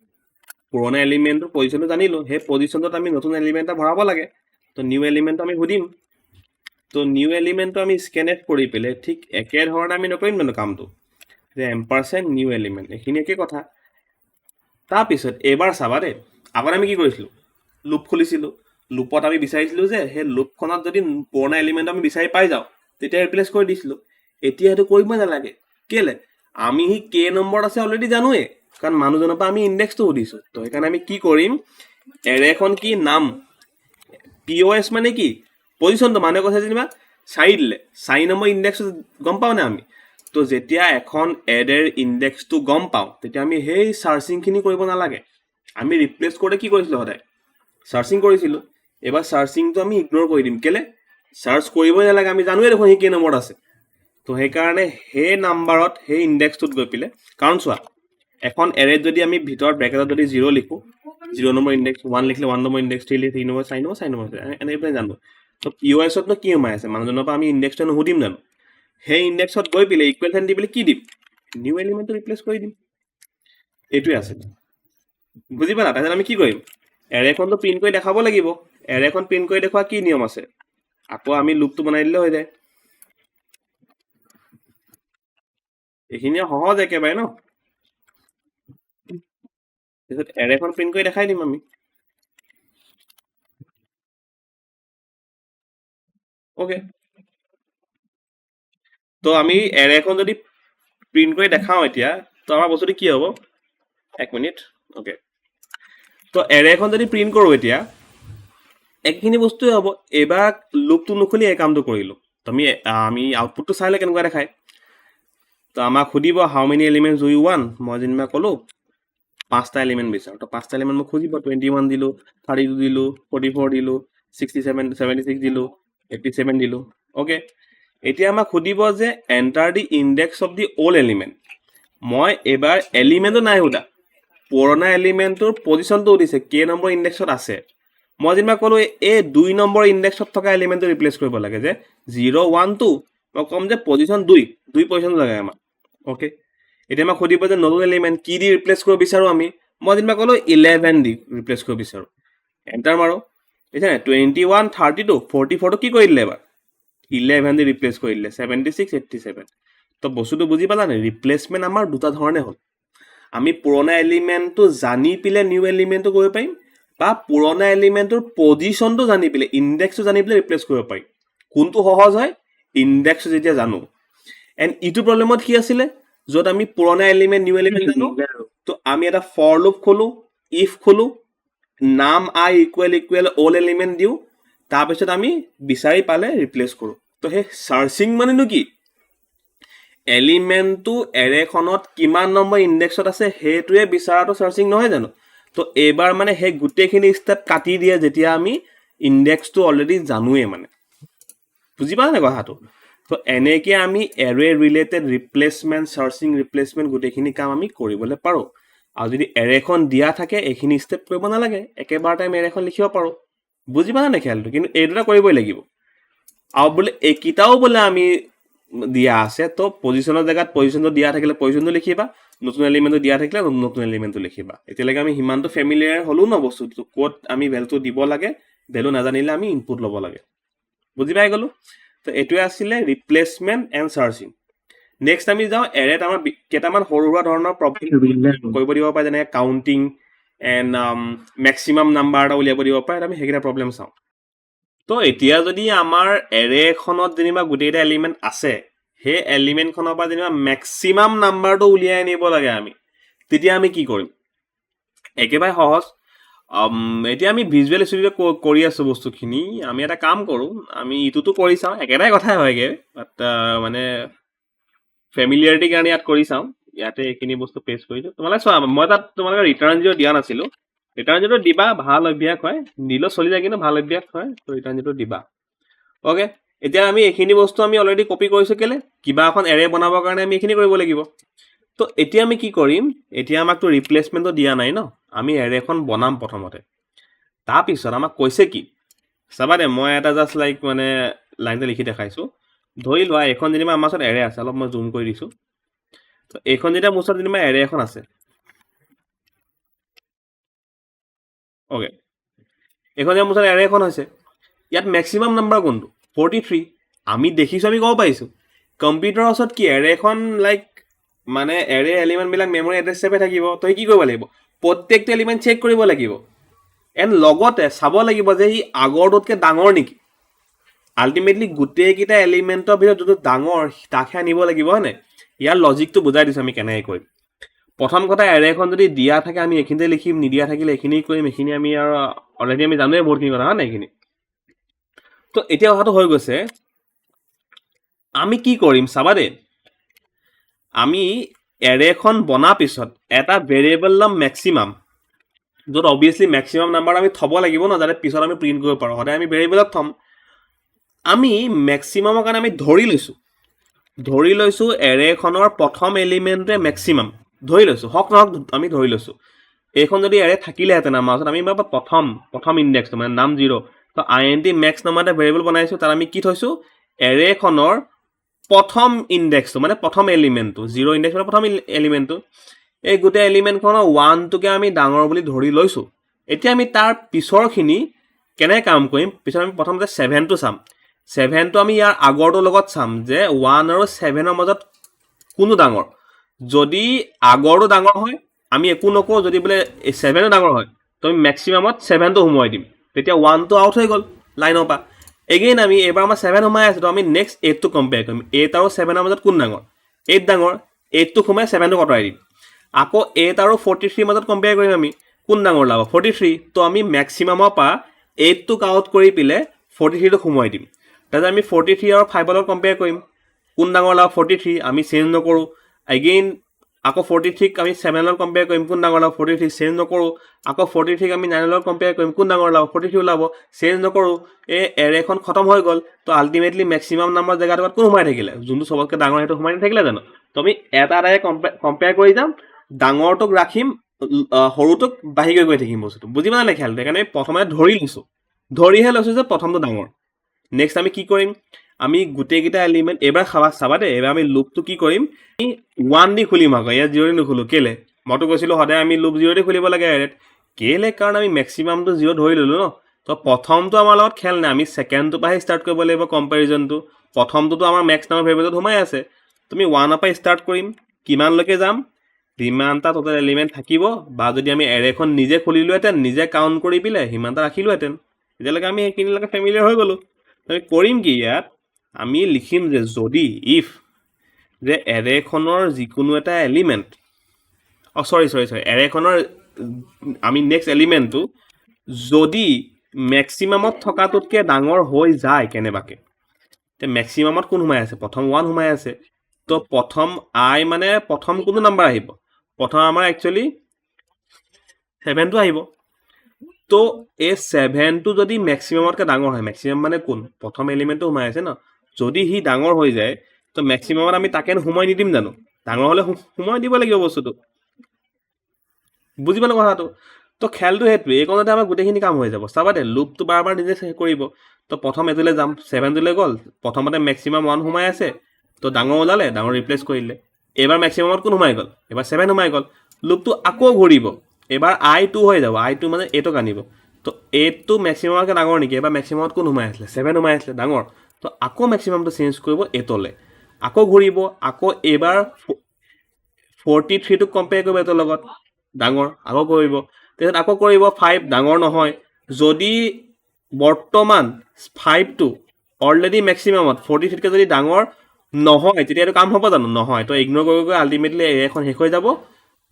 পুৰণা এলিমেণ্টৰ পজিশ্যনটো জানিলোঁ সেই পজিশ্যনটোত আমি নতুন এলিমেণ্ট এটা ভৰাব লাগে তো নিউ এলিমেণ্টটো আমি সুধিম তো নিউ এলিমেণ্টটো আমি স্কেন এফ কৰি পেলাই ঠিক একেধৰণে আমি নকৰিম জানো কামটো যে এম্পাৰচেণ্ট নিউ এলিমেণ্ট এইখিনি একেই কথা তাৰপিছত এইবাৰ চাবা দেই আগত আমি কি কৰিছিলোঁ লুপ খুলিছিলোঁ লুপত আমি বিচাৰিছিলোঁ যে সেই লুপখনত যদি পুৰণা এলিমেণ্ট আমি বিচাৰি পাই যাওঁ তেতিয়া ৰিপ্লেচ কৰি দিছিলোঁ এতিয়া সেইটো কৰিবই নালাগে কেলে আমি সি কে নম্বৰত আছে অলৰেডি জানোৱে কাৰণ মানুহজনৰ পৰা আমি ইণ্ডেক্সটো সুধিছোঁ তো সেইকাৰণে আমি কি কৰিম এৰেখন কি নাম POS মানে কি পজিশ্যনটো মানুহে কৈছে যেনিবা 4 দিলে 4 নম্বৰ ইণ্ডেক্সটো গম পাওঁ নে আমি তো যেতিয়া এখন এৰেৰ ইণ্ডেক্সটো গম পাওঁ তেতিয়া আমি সেই চাৰ্চিংখিনি কৰিব নালাগে আমি ৰিপ্লেচ কৰোঁতে কি কৰিছিলোঁ সদায় চাৰ্চিং কৰিছিলোঁ এবাৰ চাৰ্চিংটো আমি ইগন'ৰ কৰি দিম কেলে চাৰ্চ কৰিবই নালাগে আমি জানোৱে দেখোন সি কেই নম্বৰত আছে তো সেইকাৰণে সেই নাম্বাৰত সেই ইণ্ডেক্সটোত গৈ পেলাই কাৰণ চোৱা এখন এৰেত যদি আমি ভিতৰত ব্ৰেকেটত যদি 0 লিখোঁ 0 নম্বৰ ইণ্ডেক্স 1 লিখিলে 1 নম্বৰ ইণ্ডেক্স 3 লিখিলে 3 নম্বৰ 4 নম্বৰ 4 নম্বৰ এনেকৈ জানো তো POSতনো কি সোমাই আছে মানুহজনৰ পৰা আমি ইণ্ডেক্সটো নুসুধিম জানো সেই ইণ্ডেক্সত গৈ পেলাই ইকুৱেল চাইন দি পেলাই কি দিম নিউ এলিমেণ্টটো ৰিপ্লেচ কৰি দিম এইটোৱে আছিল বুজি পালা তাৰপিছত আমি কি কৰিম এৰেখনটো প্ৰিণ্ট কৰি দেখাব লাগিব এৰেখন প্ৰিণ্ট কৰি দেখুওৱা কি নিয়ম আছে আকৌ আমি লুপটো বনাই দিলে হৈ যায় এইখিনিয়ে সহজ একেবাৰে ন তাৰপিছত এৰেখন প্ৰিণ্ট কৰি দেখাই দিম আমি অ'কে তো আমি এৰেখন যদি প্ৰিণ্ট কৰি দেখাওঁ এতিয়া তো আমাৰ বস্তুটো কি হ'ব এক মিনিট অ'কে তো এৰেখন যদি প্ৰিণ্ট কৰোঁ এতিয়া একখিনি বস্তুৱে হ'ব এইবাৰ লুপটো নুখুলি এই কামটো কৰিলোঁ তো আমি আউটপুটটো চাইলে কেনেকুৱা দেখায় তো আমাক সুধিব how many elements do you ৱান মই যেনিবা ক'লোঁ 5টা এলিমেণ্ট বিচাৰোঁ তো 5টা এলিমেণ্ট মোক খুজিব 21 দিলোঁ 32 দিলোঁ 44 দিলোঁ 67 76 দিলোঁ 87 দিলোঁ অ'কে এতিয়া আমাক সুধিব যে enter the index of the all element মই এইবাৰ এলিমেণ্টটো নাই সোধা পুৰণা এলিমেণ্টটোৰ পজিশ্যনটো সুধিছে কে নম্বৰ ইণ্ডেক্সত আছে মই যেনিবা ক'লোঁ এই 2 নম্বৰ ইণ্ডেক্সত থকা এলিমেণ্টটো ৰিপ্লেচ কৰিব লাগে যে 0 1 2 মই ক'ম যে পজিশ্যন 2 পজিশ্যন লাগে আমাক অ'কে এতিয়া আমাক সুধিব যে নতুন এলিমেণ্ট কি দি ৰিপ্লেচ কৰিব বিচাৰোঁ আমি মই যেনিবা ক'লোঁ 11 দি ৰিপ্লেচ কৰিব বিচাৰোঁ এণ্টাৰ মাৰোঁ বুজিছে নাই 21 32 44টো কি কৰি দিলে এবাৰ 11 দি ৰিপ্লেচ কৰি দিলে 76 87 তো বস্তুটো বুজি পালা নাই ৰিপ্লেচমেণ্ট আমাৰ দুটা ধৰণে হ'ল আমি পুৰণা এলিমেণ্টটো জানি পেলাই নিউ এলিমেণ্টটো কৰিব পাৰিম বা পুৰণা এলিমেণ্টটোৰ পজিশ্যনটো জানি পেলাই ইণ্ডেক্সটো জানি পেলাই ৰিপ্লেচ কৰিব পাৰিম কোনটো সহজ হয় ইণ্ডেক্সটো যেতিয়া জানো এণ্ড ইটো প্ৰব্লেমত কি আছিলে য'ত আমি পুৰণা এলিমেণ্ট নিউ এলিমেণ্ট জানো তো আমি এটা ফৰ লুপ খোলোঁ ইফ খোলোঁ নাম আই ইকুৱেল অল এলিমেণ্ট দিওঁ তাৰপিছত আমি বিচাৰি পালে ৰিপ্লেচ কৰোঁ তো সেই চাৰ্চিং মানেনো কি এলিমেণ্টটো এৰেখনত কিমান নম্বৰ ইণ্ডেক্সত আছে সেইটোৱে বিচাৰাটো চাৰ্চিং নহয় জানো তো এইবাৰ মানে সেই গোটেইখিনি ষ্টেপ কাটি দিয়ে যেতিয়া আমি ইণ্ডেক্সটো অলৰেডি জানোৱে মানে বুজি পালা নাই কথাটো তো এনেকৈ আমি এৰে ৰিলেটেড ৰিপ্লেচমেণ্ট চাৰ্চিং ৰিপ্লেচমেণ্ট গোটেইখিনি কাম আমি কৰিবলৈ পাৰোঁ আৰু যদি এৰেখন দিয়া থাকে এইখিনি ষ্টেপ কৰিব নালাগে একেবাৰতে আমি এৰেখন লিখিব পাৰোঁ বুজি পালা নাই খেলটো কিন্তু এই দুটা কৰিবই লাগিব আৰু বোলে এইকেইটাও বোলে আমি দিয়া আছে তো পজিশ্যনৰ জেগাত পজিশ্যনটো দিয়া থাকিলে পজিশ্যনটো লিখিবা নতুন এলিমেণ্টটো দিয়া থাকিলে নতুন এলিমেণ্টটো লিখিবা এতিয়ালৈকে আমি সিমানটো ফেমিলিয়াৰ হ'লোঁ ন বস্তুটো ক'ত আমি ভেলুটো দিব লাগে ভেলু নাজানিলে আমি ইনপুট ল'ব লাগে বুজি পাই গ'লোঁ তো এইটোৱে আছিলে ৰিপ্লেচমেণ্ট এণ্ড চাৰ্চিং নেক্সট আমি যাওঁ এৰেত আমাৰ কেইটামান সৰু সুৰা ধৰণৰ প্ৰব্লেম কৰিব দিব পাৰে যেনেকৈ কাউণ্টিং এণ্ড মেক্সিমাম নাম্বাৰ এটা উলিয়াব দিব পাৰে আমি সেইকেইটা প্ৰব্লেম চাওঁ তো এতিয়া যদি আমাৰ এৰে এখনত যেনিবা গোটেইকেইটা এলিমেণ্ট আছে সেই এলিমেণ্টখনৰ পৰা যেনিবা মেক্সিমাম নাম্বাৰটো উলিয়াই আনিব লাগে আমি তেতিয়া আমি কি কৰিম একেবাৰে সহজ এতিয়া আমি ভিজুৱেল ষ্টুডিঅ'ত কৰি আছোঁ বস্তুখিনি আমি এটা কাম কৰোঁ আমি ইটোতো কৰি চাওঁ একেটাই কথাই হয়গৈ বাট মানে ফেমিলিয়াৰিটিৰ কাৰণে ইয়াত কৰি চাওঁ ইয়াতে এইখিনি বস্তু পেষ্ট কৰিছোঁ তোমালোকে চোৱা মই তাত তোমালোকে ৰিটাৰ্ণ জিৰ' দিয়া নাছিলোঁ ৰিটাৰ্ণ জিৰ'টো দিবা ভাল অভ্যাস হয় দিলেও চলি যায় কিন্তু ভাল অভ্যাস হয় তো ৰিটাৰ্ণ জিৰ'টো দিবা অ'কে এতিয়া আমি এইখিনি বস্তু আমি অলৰেডি কপি কৰিছোঁ কেলৈ কিবা এখন এৰে বনাবৰ কাৰণে আমি এইখিনি কৰিব লাগিব তো এতিয়া আমি কি কৰিম এতিয়া আমাকতো ৰিপ্লেচমেণ্টটো দিয়া নাই ন আমি এৰেখন বনাম প্ৰথমতে তাৰপিছত আমাক কৈছে কি চাবা দে মই এটা জাষ্ট লাইক মানে লাইনটো লিখি দেখাইছোঁ ধৰি লোৱা এইখন যেনিবা আমাৰ ওচৰত এৰে আছে অলপ মই জুম কৰি দিছোঁ তো এইখন যেতিয়া মোৰ ওচৰত যেনিবা এৰে এখন আছে অ'কে এইখন যে মোৰ ওচৰত এৰে এখন হৈছে ইয়াত মেক্সিমাম নাম্বাৰ কোনটো 43 আমি দেখিছোঁ আমি ক'ব পাৰিছোঁ কম্পিউটাৰৰ ওচৰত কি এৰে এখন লাইক মানে এৰে এলিমেণ্টবিলাক মেমৰি এড্ৰেছ হিচাপে থাকিব তই কি কৰিব লাগিব প্ৰত্যেকটো এলিমেণ্ট চেক কৰিব লাগিব এণ্ড লগতে চাব লাগিব যে সি আগৰটোতকৈ ডাঙৰ নেকি আল্টিমেটলি গোটেইকেইটা এলিমেণ্টৰ ভিতৰত যোনটো ডাঙৰ তাকহে আনিব লাগিব হয়নে ইয়াৰ লজিকটো বুজাই দিছোঁ আমি কেনেকৈ কৰিম প্ৰথম কথা এৰেখন যদি দিয়া থাকে আমি এইখিনিতে লিখিম নিদিয়া থাকিলে এইখিনি কৰিম এইখিনি আমি আৰু অলৰেডি আমি জানোৱে বহুতখিনি কথা হয় নাই এইখিনি তো এতিয়া কথাটো হৈ গৈছে আমি কি কৰিম চাবা দেই আমি এৰেখন বনাৰ পিছত এটা ভেৰিয়েবল ল'ম মেক্সিমাম য'ত অবভিয়াছলি মেক্সিমাম নাম্বাৰ আমি থ'ব লাগিব ন যাতে পিছত আমি প্ৰিণ্ট কৰিব পাৰোঁ সদায় আমি ভেৰিয়েবলত থ'ম আমি মেক্সিমামৰ কাৰণে আমি ধৰি লৈছোঁ এৰেখনৰ প্ৰথম এলিমেণ্টটোৱে মেক্সিমাম ধৰি লৈছোঁ হওক নহওক আমি ধৰি লৈছোঁ এইখন যদি এৰে থাকিলেহেঁতেন আমাৰ ওচৰত আমি প্ৰথম ইণ্ডেক্সটো মানে নাম 0 তো INT মেক্স নামৰ এটা ভেৰিয়েবল বনাইছোঁ তাত আমি কি থৈছোঁ এৰেখনৰ প্ৰথম ইণ্ডেক্সটো মানে প্ৰথম এলিমেণ্টটো 0 ইণ্ডেক্স মানে প্ৰথম এলিমেণ্টটো এই গোটেই এলিমেণ্টখনৰ 1টোকে আমি ডাঙৰ বুলি ধৰি লৈছোঁ এতিয়া আমি তাৰ পিছৰখিনি কেনে কাম কৰিম পিছত আমি প্ৰথমতে 7টো চাম 7টো আমি ইয়াৰ আগৰটোৰ লগত চাম যে 1 আৰু 7ৰ মাজত কোনো ডাঙৰ যদি আগৰটো ডাঙৰ হয় আমি একো নকওঁ যদি বোলে 7ও ডাঙৰ হয় তো আমি মেক্সিমামত 7টো সোমোৱাই দিম তেতিয়া 1টো আউট হৈ গ'ল লাইনৰ পৰা এগেইন আমি এবাৰ আমাৰ 7 সোমাই আছে তো আমি নেক্সট 8টো কম্পেয়াৰ কৰিম 8 আৰু 7ৰ মাজত কোন ডাঙৰ 8 ডাঙৰ 8টো সোমাই 7টো কটাই দিম আকৌ 8 আৰু 43 মাজত কম্পেয়াৰ কৰিম আমি কোন ডাঙৰ ওলাব 43 তো আমি মেক্সিমামৰ পৰা 8টোক আউট কৰি পিলে 43টো সোমোৱাই দিম তাৰপিছত আমি 43 আৰু 5ৰ লগত কম্পেয়াৰ কৰিম কোন ডাঙৰ ওলাব 43 আমি চেঞ্জ নকৰোঁ এগেইন আকৌ 43ক আমি 7ৰ লগত কম্পেয়াৰ কৰিম কোন ডাঙৰ ওলাব 43 চেঞ্জ নকৰোঁ আকৌ 43ক আমি 9ৰ লগত কম্পেয়াৰ কৰিম কোন ডাঙৰ ওলাব 43 ওলাব চেঞ্জ নকৰোঁ এই এৰেখন খতম হৈ গ'ল তো আল্টিমেটলি মেক্সিমাম নাম্বাৰ জেগাটোত কোন সোমাই থাকিলে যোনটো চবতকৈ ডাঙৰ সেইটো সোমাই নাথাকিলে জানো তো আমি এটা এটাই কম্পেয়াৰ কৰি যাম ডাঙৰটোক ৰাখিম সৰুটোক বাঢ়ি গৈ থাকিম বস্তুটো বুজি পালে নাই খেলটো সেইকাৰণে প্ৰথমে ধৰি লৈছোঁ ধৰিহে লৈছোঁ যে প্ৰথমটো ডাঙৰ নেক্সট আমি কি কৰিম আমি গোটেইকেইটা এলিমেণ্ট এইবাৰ চাবা দেই এইবাৰ আমি লুপটো কি কৰিম 1 দি খুলিম আকৌ ইয়াত 0 দি নুখোলোঁ কেলে মইতো কৈছিলোঁ সদায় আমি লুপ 0 দি খুলিব লাগে এৰেত কেলে কাৰণ আমি মেক্সিমামটো 0 ধৰি ল'লোঁ ন তো প্ৰথমটো আমাৰ লগত খেল নাই আমি ছেকেণ্ডটোৰ পৰাহে ষ্টাৰ্ট কৰিব লাগিব কম্পেৰিজনটো প্ৰথমটোতো আমাৰ মেক্স নামৰ ভেৰিয়েবলত সোমাই আছে তুমি 1ৰ পৰা ষ্টাৰ্ট কৰিম কিমানলৈকে যাম যিমানটা টোটেল এলিমেণ্ট থাকিব বা যদি আমি এৰেখন নিজে খুলিলোহেঁতেন নিজে কাউণ্ট কৰি পেলাই সিমানটা ৰাখিলোহেঁতেন এতিয়ালৈকে আমি সেইখিনিলৈকে ফেমিলিয়াৰ হৈ গ'লোঁ আমি কৰিম কি ইয়াত আমি লিখিম যে যদি ইফ যে এৰেখনৰ যিকোনো এটা এলিমেণ্ট চৰি এৰেখনৰ আমি নেক্সট এলিমেণ্টটো যদি মেক্সিমামত থকাটোতকৈ ডাঙৰ হৈ যায় কেনেবাকৈ এতিয়া মেক্সিমামত কোন সোমাই আছে প্ৰথম 1 সোমাই আছে তো প্ৰথম আই মানে প্ৰথম কোনটো নাম্বাৰ আহিব প্ৰথম আমাৰ একচুৱেলি 7টো আহিব তো এই 7টো যদি মেক্সিমামতকৈ ডাঙৰ হয় মেক্সিমাম মানে কোন প্ৰথম এলিমেণ্টটো সোমাই আছে ন যদি সি ডাঙৰ হৈ যায় তো মেক্সিমামত আমি তাকে সোমাই নিদিম জানো ডাঙৰ হ'লে সোমাই দিব লাগিব বস্তুটো বুজি পালোঁ কথাটো তো খেলটো সেইটোৱে এইকণতে আমাৰ গোটেইখিনি কাম হৈ যাব চাবা দে লুপটো বাৰ বাৰ নিজে কৰিব তো প্ৰথম এইটোলৈ যাম 7টোলৈ গ'ল প্ৰথমতে মেক্সিমাম 1 সোমাই আছে তো ডাঙৰ ওলালে ডাঙৰ ৰিপ্লেচ কৰিলে এইবাৰ মেক্সিমামত কোন সোমাই গ'ল এইবাৰ 7 সোমাই গ'ল লুপটো আকৌ ঘূৰিব এইবাৰ I2 হৈ যাব I2 মানে 8ক আনিব তো 8টো মেক্সিমামতকৈ ডাঙৰ নেকি এইবাৰ মেক্সিমামত কোন সোমাই আছিলে 7 সোমাই আছিলে ডাঙৰ তো আকৌ মেক্সিমামটো চেঞ্জ কৰিব 8লৈ আকৌ ঘূৰিব আকৌ এইবাৰ 43টোক কম্পেয়াৰ কৰিব 8ৰ লগত ডাঙৰ আকৌ কৰিব তাৰপিছত আকৌ কৰিব 5 ডাঙৰ নহয় যদি বৰ্তমান 5টো অলৰেডি মেক্সিমামত 43তকৈ যদি ডাঙৰ নহয় তেতিয়া এইটো কাম হ'ব জানো নহয় তো ইগন'ৰ কৰি আল্টিমেটলি এখন শেষ হৈ যাব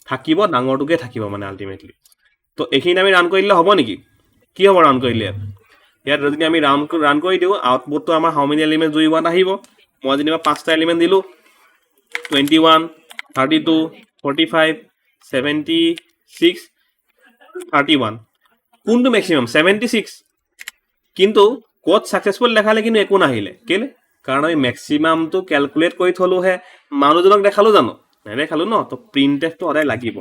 থাকিব ডাঙৰটোকে থাকিব মানে আল্টিমেটলি তো এইখিনি আমি ৰান কৰি দিলে হ'ব নেকি কি হ'ব ৰান কৰিলে ইয়াত যদি আমি ৰান কৰি দিওঁ আউটপুটটো আমাৰ হাউ মেনি এলিমেণ্ট জুই 1 আহিব মই যেনিবা 5টা এলিমেণ্ট দিলোঁ 21 32 45 76 31 কোনটো মেক্সিমাম 76 কিন্তু ক'ত ছাকচেছফুল দেখালে কিন্তু একো নাহিলে কেলে কাৰণ আমি মেক্সিমামটো কেলকুলেট কৰি থলোহে মানুহজনক দেখালোঁ জানো নেদেখালোঁ ন তো প্ৰিণ্টএফটো সদায় লাগিব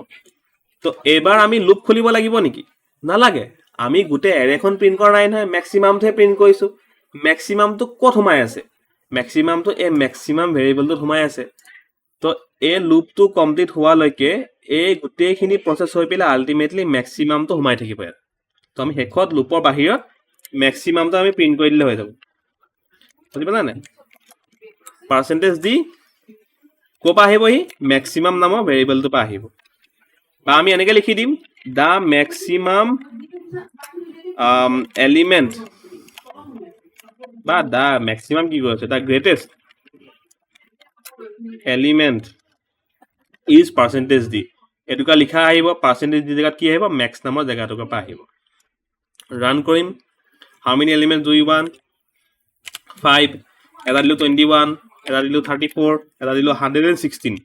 তো এইবাৰ আমি লুপ খুলিব লাগিব নেকি নালাগে আমি গোটেই এৰেখন প্ৰিণ্ট কৰা নাই নহয় মেক্সিমামটোহে প্ৰিণ্ট কৰিছোঁ মেক্সিমামটো ক'ত সোমাই আছে মেক্সিমামটো এই মেক্সিমাম ভেৰিয়েবলটোত সোমাই আছে তো এই লুপটো কমপ্লিট হোৱালৈকে এই গোটেইখিনি প্ৰচেছ হৈ পেলাই আল্টিমেটলি মেক্সিমামটো সোমাই থাকিব ইয়াত তো আমি শেষত লুপৰ বাহিৰত মেক্সিমামটো আমি প্ৰিণ্ট কৰি দিলে হৈ যাব বুজি পালা নাই পাৰ্চেণ্টেজ দি ক'ৰ পৰা আহিবহি মেক্সিমাম নামৰ ভেৰিয়েবলটোৰ পৰা আহিব বা আমি এনেকৈ লিখি দিম দ্য মেক্সিমাম এলিমেণ্ট বা দ্য মেক্সিমাম কি কৈছে the greatest element is percentage দি এইটোকা লিখা আহিব পাৰ্চেণ্টেজ দি জেগাত কি আহিব মেক্স নামৰ জেগাটোৰ পৰা আহিব ৰান কৰিম হাউ মেনি এলিমেণ্ট জুই 1 5 এটা দিলোঁ 21 এটা দিলোঁ 34 এটা দিলোঁ 116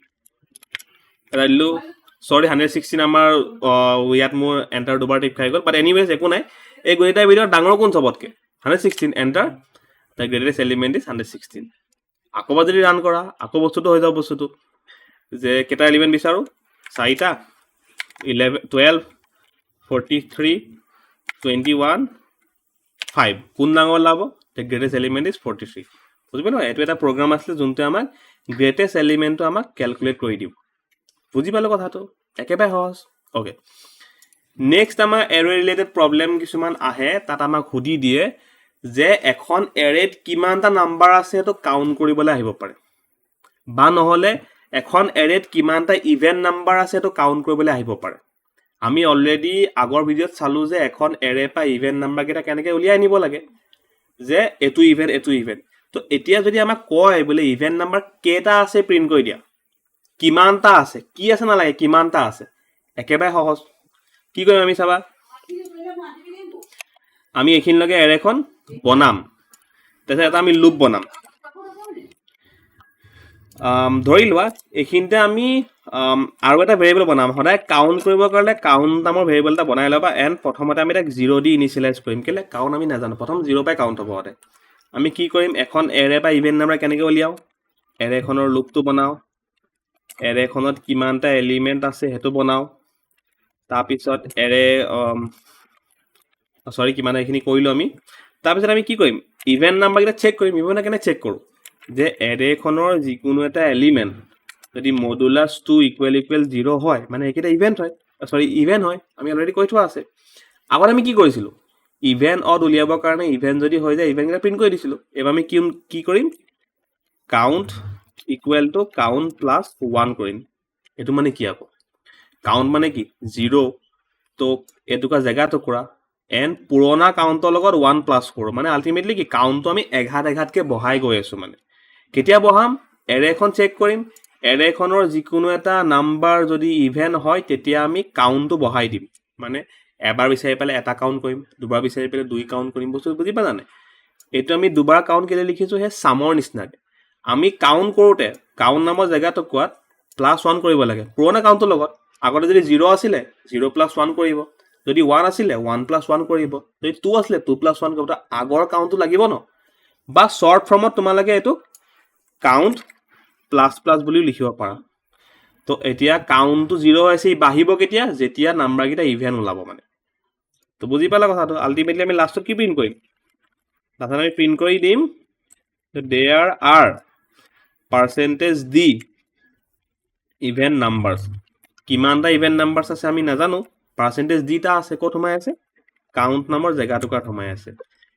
এটা দিলোঁ 116 আমাৰ ইয়াত মোৰ এণ্টাৰ দুবাৰ টিপ খাই গ'ল বাট এনিৱেজ একো নাই এই গোটেইটাৰ ভিতৰত ডাঙৰ কোন চবতকৈ 116 enter the greatest element is 116 আকৌ যদি ৰান কৰা আকৌ বস্তুটো হৈ যাব বস্তুটো যে কেইটা এলিমেণ্ট বিচাৰোঁ 4টা 11 12 43 21 5 কোন ডাঙৰ ওলাব দ্য গ্ৰেটেষ্ট এলিমেণ্ট ইজ 43 বুজি পালোঁ এইটো এটা প্ৰগ্ৰাম আছিলে যোনটোৱে আমাক গ্ৰেটেষ্ট এলিমেণ্টটো আমাক কেলকুলেট কৰি দিব বুজি পালোঁ কথাটো একেবাৰে সহজ ওকে নেক্সট আমাৰ এৰে ৰিলেটেড প্ৰব্লেম কিছুমান আহে তাত আমাক সুধি দিয়ে যে এখন এৰেত কিমানটা নাম্বাৰ আছে সেইটো কাউণ্ট কৰিবলৈ আহিব পাৰে বা নহ'লে এখন এৰেত কিমানটা ইভেন নাম্বাৰ আছে সেইটো কাউণ্ট কৰিবলৈ আহিব পাৰে আমি অলৰেডি আগৰ ভিডিঅ'ত চালো যে এখন এৰে পৰা ইভেন নাম্বাৰ কেইটা কেনেকৈ উলিয়াই আনিব লাগে যে এইটো ইভেন তো এতিয়া যদি আমাক কয় বোলে ইভেন নাম্বাৰ কেইটা আছে প্ৰিণ্ট কৰি দিয়া কিমানটা আছে কি আছে নালাগে কিমানটা আছে একেবাৰে সহজ কি কৰিম আমি চাবা আমি এইখিনিলৈকে এৰেখন বনাম তাৰপিছত এটা আমি লুপ বনাম ধৰি লোৱা এইখিনিতে আমি আৰু এটা ভেৰিয়েবল বনাম সদায় কাউণ্ট কৰিবৰ কাৰণে কাউণ্ট নামৰ ভেৰিয়েবল এটা বনাই ল'বা এণ্ড প্ৰথমতে আমি তাক 0 দি ইনিচিয়েলাইজ কৰিম কেলৈ কাউণ্ট আমি নাজানো প্ৰথম 0 পাই কাউণ্ট হ'ব সদায় আমি কি কৰিম এখন এৰে বা ইভেন নাম্বাৰ কেনেকৈ উলিয়াওঁ এৰেখনৰ লুপটো বনাওঁ এৰেখনত কিমানটা এলিমেণ্ট আছে সেইটো বনাওঁ তাৰপিছত এৰে কিমান এইখিনি কৰিলোঁ আমি তাৰপিছত আমি কি কৰিম ইভেন নাম্বাৰকেইটা চেক কৰিম ইভেন কেনে চেক কৰোঁ যে এৰেখনৰ যিকোনো এটা এলিমেণ্ট যদি মডুলাছ 2 ইকুৱেল 0 হয় মানে এইকেইটা ইভেন হয় আমি অলৰেডি কৈ থোৱা আছে আগত আমি কি কৰিছিলোঁ ইভেন অড উলিয়াবৰ কাৰণে ইভেন যদি হৈ যায় ইভেনকেইটা প্ৰিণ্ট কৰি দিছিলোঁ এইবাৰ আমি কি কৰিম count equal to count plus 1 কৰিম এইটো মানে কি আকৌ কাউণ্ট মানে কি 0 তো এটুকুৰা জেগা টুকুৰা এণ্ড পুৰণা কাউণ্টৰ লগত 1 প্লাছ কৰোঁ মানে আল্টিমেটলি কি কাউণ্টটো আমি এঘাতকৈ বঢ়াই গৈ আছোঁ মানে কেতিয়া বঢ়াম এৰেখন চেক কৰিম এৰেখনৰ যিকোনো এটা নাম্বাৰ যদি ইভেন হয় তেতিয়া আমি কাউণ্টটো বঢ়াই দিম মানে এবাৰ বিচাৰি পেলাই এটা কাউণ্ট কৰিম দুবাৰ বিচাৰি পেলাই 2 কাউণ্ট কৰিম বস্তু বুজি পালা নাই এইটো আমি দুবাৰ কাউণ্ট কেলৈ লিখিছোঁ সেই চামৰ নিচিনাকৈ আমি কাউণ্ট কৰোঁতে কাউণ্ট নামৰ জেগাটো কোৱাত +1 কৰিব লাগে পুৰণা কাউণ্টৰ লগত আগতে যদি 0 আছিলে 0 + 1 কৰিব যদি 1 আছিলে 1 + 1 কৰিব যদি 2 আছিলে 2 + 1 কৰিব আগৰ কাউণ্টটো লাগিব ন বা শ্বৰ্ট ফৰ্মত তোমালোকে এইটো কাউণ্ট ++ বুলিও লিখিব পাৰা তো এতিয়া কাউণ্টটো 0 হৈছে বাঢ়িব কেতিয়া যেতিয়া নাম্বাৰকেইটা ইভেন ওলাব মানে তো বুজি পালা কথাটো আল্টিমেটলি আমি লাষ্টত কি প্ৰিণ্ট কৰিম লাষ্টত আমি প্ৰিণ্ট কৰি দিম there are percentage the even numbers কিমানটা ইভেন নাম্বাৰছ আছে আমি নাজানো পাৰ্চেণ্টেজ দিটা আছে ক'ত সোমাই আছে কাউণ্ট নামৰ জেগাটুকুৰাত সোমাই আছে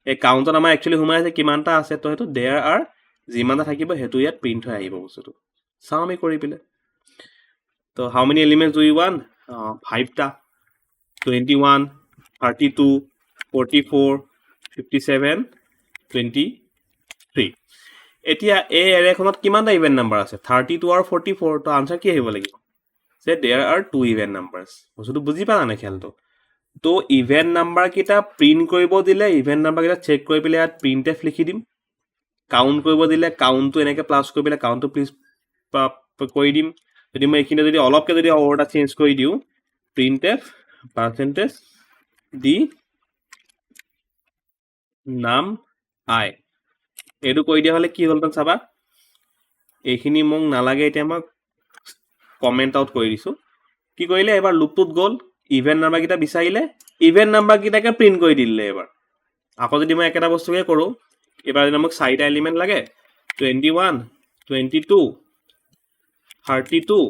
এই কাউণ্টত আমাৰ একচুৱেলি সোমাই আছে কিমানটা আছে তো সেইটো দেয়াৰ আৰ যিমানটা থাকিব সেইটো ইয়াত প্ৰিণ্ট হৈ আহিব বস্তুটো চাওঁ আমি কৰি পেলাই তো how many elements do you want 5টা 21 32 44 57 23 এতিয়া এই এৰেখনত কিমানটা ইভেন নাম্বাৰ আছে 32 আৰু 44 তো আনচাৰ কি আহিব লাগিব যে দেয়াৰ আৰ 2 ইভেন নাম্বাৰছ বস্তুটো বুজি পালা নাই খেলটো তো ইভেন নাম্বাৰ কেইটা প্ৰিণ্ট কৰিব দিলে ইভেন নাম্বাৰ কেইটা চেক কৰি পেলাই ইয়াত প্ৰিণ্ট এফ লিখি দিম কাউণ্ট কৰিব দিলে কাউণ্টটো এনেকৈ প্লাছ কৰি পেলাই কাউণ্টটো প্লিজ কৰি দিম যদি মই এইখিনি যদি অলপকৈ যদি অৰ্ডাৰ চেঞ্জ কৰি দিওঁ প্ৰিণ্ট এফ পাৰ্চেণ্টেজ দি নাম আই এইটো কৰি দিয়া হ'লে কি হ'লহেঁতেন চাবা এইখিনি মোক নালাগে এতিয়া মই কমেণ্ট আউট কৰি দিছোঁ কি কৰিলে এবাৰ লুপটোত গ'ল ইভেন নাম্বাৰকেইটা বিচাৰিলে ইভেন নাম্বাৰকেইটাকে প্ৰিণ্ট কৰি দিলে এবাৰ আকৌ যদি মই একেটা বস্তুকে কৰোঁ এবাৰ যদি মোক 4টা এলিমেণ্ট লাগে 21 22 32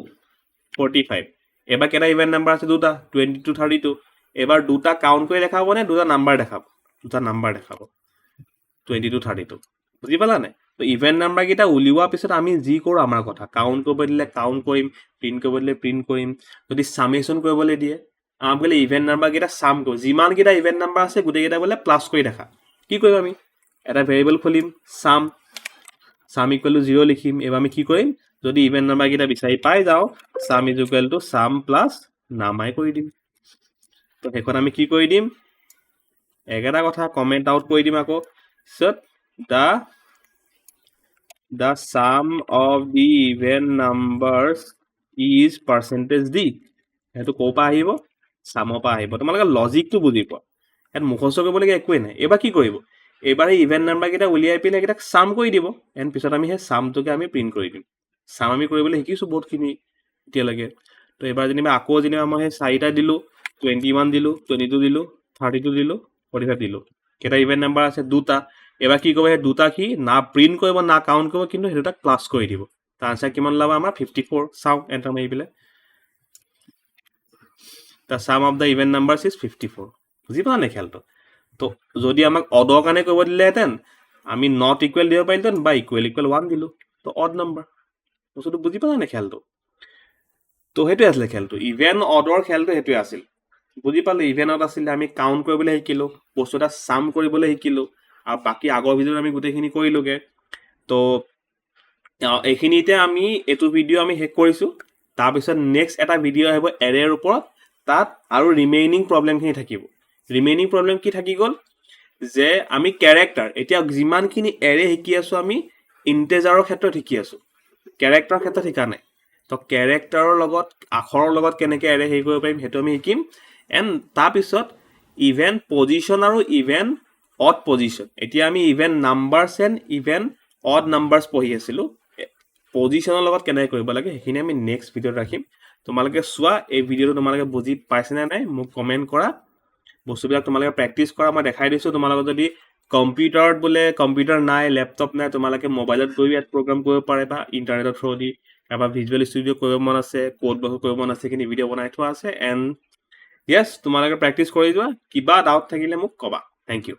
45 এবাৰ কেইটা ইভেন নাম্বাৰ আছে 2টা 22 32 এবাৰ 2টা কাউণ্ট কৰি দেখাব নে 2টা নাম্বাৰ দেখাব 2টা নাম্বাৰ দেখাব 22 32 বুজি পালা নাই তো ইভেন নাম্বাৰকেইটা উলিওৱাৰ পিছত আমি যি কৰোঁ আমাৰ কথা কাউণ্ট কৰিব দিলে কাউণ্ট কৰিম প্ৰিণ্ট কৰিব দিলে প্ৰিণ্ট কৰিম যদি চামেশ্যন কৰিবলৈ দিয়ে আমাক বোলে ইভেন নাম্বাৰকেইটা চাম কৰোঁ যিমানকেইটা ইভেন নাম্বাৰ আছে গোটেইকেইটা বোলে প্লাছ কৰি দেখা কি কৰিম আমি এটা ভেৰিয়েবল খুলিম চাম ইকুৱেল টু 0 লিখিম এবাৰ আমি কি কৰিম যদি ইভেন নাম্বাৰকেইটা বিচাৰি পাই যাওঁ চাম ইজ ইকুৱেল টু চাম প্লাছ নামাই কৰি দিম তো শেষত আমি কি কৰি দিম একেটা কথা কমেণ্ট আউট কৰি দিম আকৌ পিছত the sum of the even numbers is percentage d সেইটো ক'ৰ পৰা আহিব চামৰ পৰা আহিব তোমালোকে লজিকটো বুজি পোৱা ইয়াত মুখস্থ কৰিবলগীয়া একোৱেই নাই এইবাৰ কি কৰিব এইবাৰ এই ইভেন নাম্বাৰকেইটা উলিয়াই পেলাই এইকেইটাক চাম কৰি দিব এণ্ড পিছত আমি সেই চামটোকে আমি প্ৰিণ্ট কৰি দিম চাম আমি কৰিবলৈ শিকিছোঁ বহুতখিনি এতিয়ালৈকে তো এইবাৰ যেনিবা আকৌ যেনিবা মই সেই 4টা দিলোঁ 21 দিলোঁ 22 দিলোঁ 32 দিলোঁ 45 দিলোঁ কেইটা ইভেন নাম্বাৰ আছে 2টা এবাৰ কি কৰিব সেই 2টা কি না প্ৰিণ্ট কৰিব না কাউণ্ট কৰিব কিন্তু সেই দুটাক প্লাছ কৰি দিব তাৰ আনচাৰ কিমান ওলাব আমাৰ 54 চাওঁ এণ্টাৰ মাৰি পেলাই the sum of the even numbers is 54 বুজি পোৱা নাই খেলটো তো যদি আমাক অডৰ কাৰণে কৰিব দিলেহেঁতেন আমি নট ইকুৱেল দিব পাৰিলোহেঁতেন বা ইকুৱেল 1 দিলোঁ তো অড নাম্বাৰ বস্তুটো বুজি পোৱা নাই খেলটো তো সেইটোৱে আছিলে খেলটো ইভেন অডৰ খেলটো সেইটোৱে আছিল বুজি পালোঁ ইভেনত আছিলে আমি কাউণ্ট কৰিবলৈ শিকিলোঁ বস্তু এটা চাম কৰিবলৈ শিকিলোঁ আৰু বাকী আগৰ ভিডিঅ'ত আমি গোটেইখিনি কৰিলোঁগৈ তো এইখিনিতে আমি এইটো ভিডিঅ' আমি শেষ কৰিছোঁ তাৰপিছত নেক্সট এটা ভিডিঅ' আহিব এৰেৰ ওপৰত তাত আৰু ৰিমেইনিং প্ৰব্লেমখিনি থাকিব ৰিমেইনিং প্ৰব্লেম কি থাকি গ'ল যে আমি কেৰেক্টাৰ এতিয়া যিমানখিনি এৰে শিকি আছোঁ আমি ইণ্টেজাৰৰ ক্ষেত্ৰত শিকি আছোঁ কেৰেক্টাৰৰ ক্ষেত্ৰত শিকা নাই তো কেৰেক্টাৰৰ লগত আখৰৰ লগত কেনেকৈ এৰে হেৰি কৰিব পাৰিম সেইটো আমি শিকিম এণ্ড তাৰপিছত ইভেন পজিশ্যন আৰু ইভেন অড পজিশ্যন এতিয়া আমি even numbers and even odd numbers পঢ়ি আছিলোঁ পজিশ্যনৰ লগত কেনেকৈ কৰিব লাগে সেইখিনি আমি নেক্সট ভিডিঅ'ত ৰাখিম তোমালোকে চোৱা এই ভিডিঅ'টো তোমালোকে বুজি পাইছেনে নাই মোক কমেণ্ট কৰা বস্তুবিলাক তোমালোকে প্ৰেক্টিছ কৰা মই দেখাই দিছোঁ তোমালোকে যদি কম্পিউটাৰত বোলে কম্পিউটাৰ নাই লেপটপ নাই তোমালোকে মোবাইলত গৈ ইয়াত প্ৰগ্ৰাম কৰিব পাৰে বা ইণ্টাৰনেটৰ থ্ৰু দি বা ভিজুৱেল ষ্টুডিঅ' কৰিব মন আছে ক'ড বস্তু কৰিব মন আছে সেইখিনি ভিডিঅ' বনাই থোৱা আছে এণ্ড য়েছ তোমালোকে প্ৰেক্টিছ কৰি যোৱা কিবা ডাউট থাকিলে মোক ক'বা থেংক ইউ